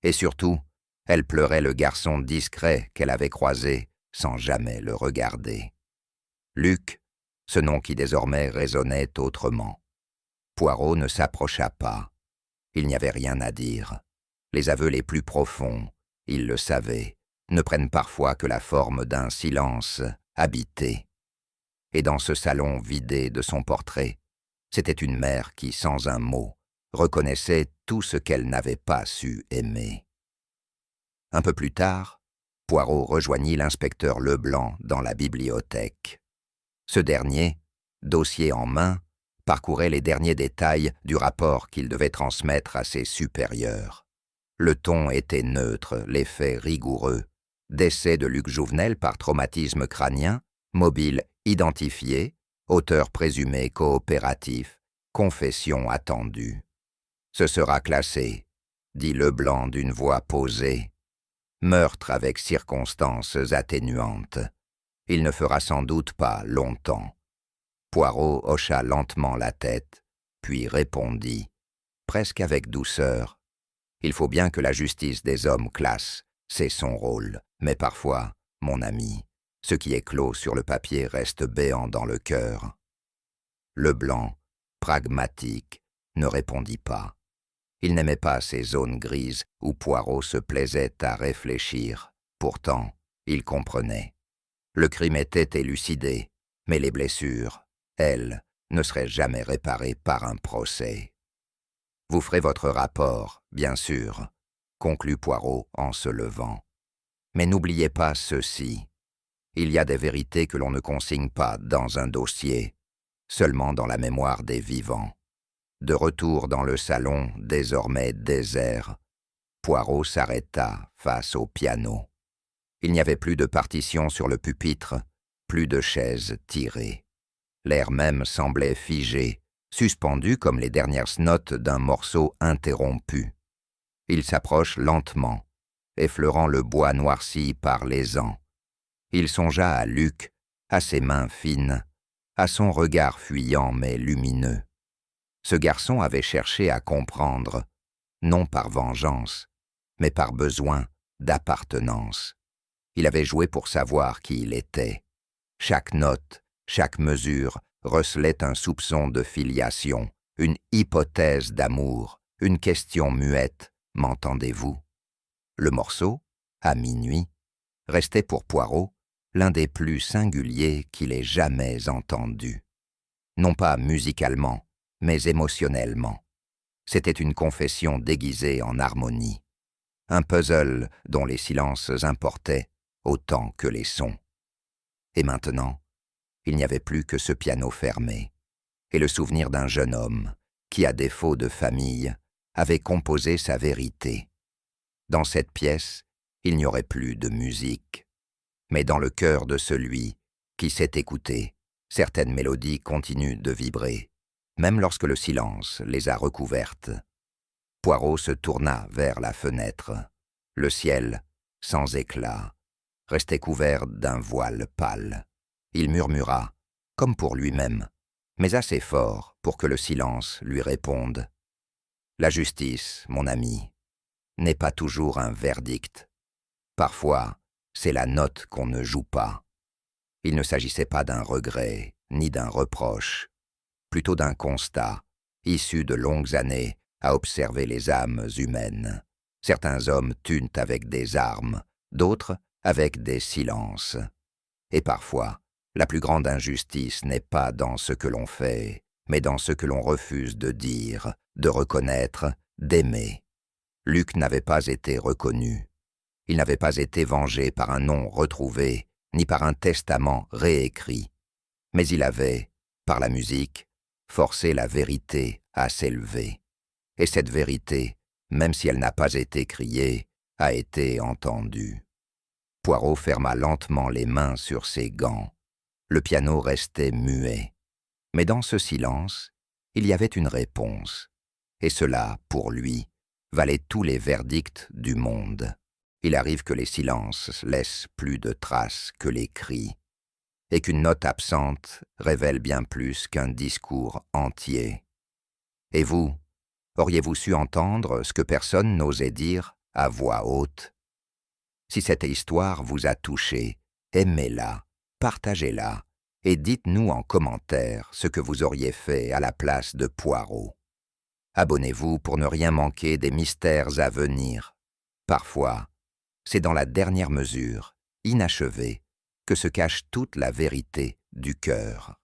Et surtout, elle pleurait le garçon discret qu'elle avait croisé sans jamais le regarder. Luc, ce nom qui désormais résonnait autrement. Poirot ne s'approcha pas. Il n'y avait rien à dire. Les aveux les plus profonds, il le savait, ne prennent parfois que la forme d'un silence habité. Et dans ce salon vidé de son portrait, c'était une mère qui, sans un mot, reconnaissait tout ce qu'elle n'avait pas su aimer. Un peu plus tard, Poirot rejoignit l'inspecteur Leblanc dans la bibliothèque. Ce dernier, dossier en main, parcourait les derniers détails du rapport qu'il devait transmettre à ses supérieurs. Le ton était neutre, les faits rigoureux. Décès de Luc Jouvenel par traumatisme crânien, mobile identifié, auteur présumé coopératif, confession attendue. Ce sera classé, dit Leblanc d'une voix posée. Meurtre avec circonstances atténuantes. Il ne fera sans doute pas longtemps. Poirot hocha lentement la tête, puis répondit, presque avec douceur. Il faut bien que la justice des hommes classe, c'est son rôle. Mais parfois, mon ami, ce qui est clos sur le papier reste béant dans le cœur. Leblanc, pragmatique, ne répondit pas. Il n'aimait pas ces zones grises où Poirot se plaisait à réfléchir. Pourtant, il comprenait. Le crime était élucidé, mais les blessures, elles, ne seraient jamais réparées par un procès. « Vous ferez votre rapport, bien sûr », conclut Poirot en se levant. « Mais n'oubliez pas ceci. Il y a des vérités que l'on ne consigne pas dans un dossier, seulement dans la mémoire des vivants. » De retour dans le salon, désormais désert, Poirot s'arrêta face au piano. Il n'y avait plus de partition sur le pupitre, plus de chaises tirées. L'air même semblait figé, suspendu comme les dernières notes d'un morceau interrompu. Il s'approche lentement, effleurant le bois noirci par les ans. Il songea à Luc, à ses mains fines, à son regard fuyant mais lumineux. Ce garçon avait cherché à comprendre, non par vengeance, mais par besoin d'appartenance. Il avait joué pour savoir qui il était. Chaque note, chaque mesure recelait un soupçon de filiation, une hypothèse d'amour, une question muette, m'entendez-vous? Le morceau, à minuit, restait pour Poirot l'un des plus singuliers qu'il ait jamais entendus. Non pas musicalement, mais émotionnellement. C'était une confession déguisée en harmonie. Un puzzle dont les silences importaient autant que les sons. Et maintenant, il n'y avait plus que ce piano fermé, et le souvenir d'un jeune homme qui, à défaut de famille, avait composé sa vérité. Dans cette pièce, il n'y aurait plus de musique. Mais dans le cœur de celui qui sait écouter, certaines mélodies continuent de vibrer, même lorsque le silence les a recouvertes. Poirot se tourna vers la fenêtre. Le ciel, sans éclat, restait couvert d'un voile pâle. Il murmura, comme pour lui-même, mais assez fort pour que le silence lui réponde. « La justice, mon ami, n'est pas toujours un verdict. Parfois, c'est la note qu'on ne joue pas. » Il ne s'agissait pas d'un regret, ni d'un reproche, plutôt d'un constat, issu de longues années à observer les âmes humaines. Certains hommes tuent avec des armes, d'autres avec des silences. Et parfois, la plus grande injustice n'est pas dans ce que l'on fait, mais dans ce que l'on refuse de dire, de reconnaître, d'aimer. Luc n'avait pas été reconnu. Il n'avait pas été vengé par un nom retrouvé, ni par un testament réécrit. Mais il avait, par la musique, forcé la vérité à s'élever. Et cette vérité, même si elle n'a pas été criée, a été entendue. Poirot ferma lentement les mains sur ses gants. Le piano restait muet. Mais dans ce silence, il y avait une réponse. Et cela, pour lui, valait tous les verdicts du monde. Il arrive que les silences laissent plus de traces que les cris, et qu'une note absente révèle bien plus qu'un discours entier. Et vous, auriez-vous su entendre ce que personne n'osait dire à voix haute? Si cette histoire vous a touché, aimez-la, partagez-la, et dites-nous en commentaire ce que vous auriez fait à la place de Poirot. Abonnez-vous pour ne rien manquer des mystères à venir. Parfois, c'est dans la dernière mesure, inachevée, que se cache toute la vérité du cœur.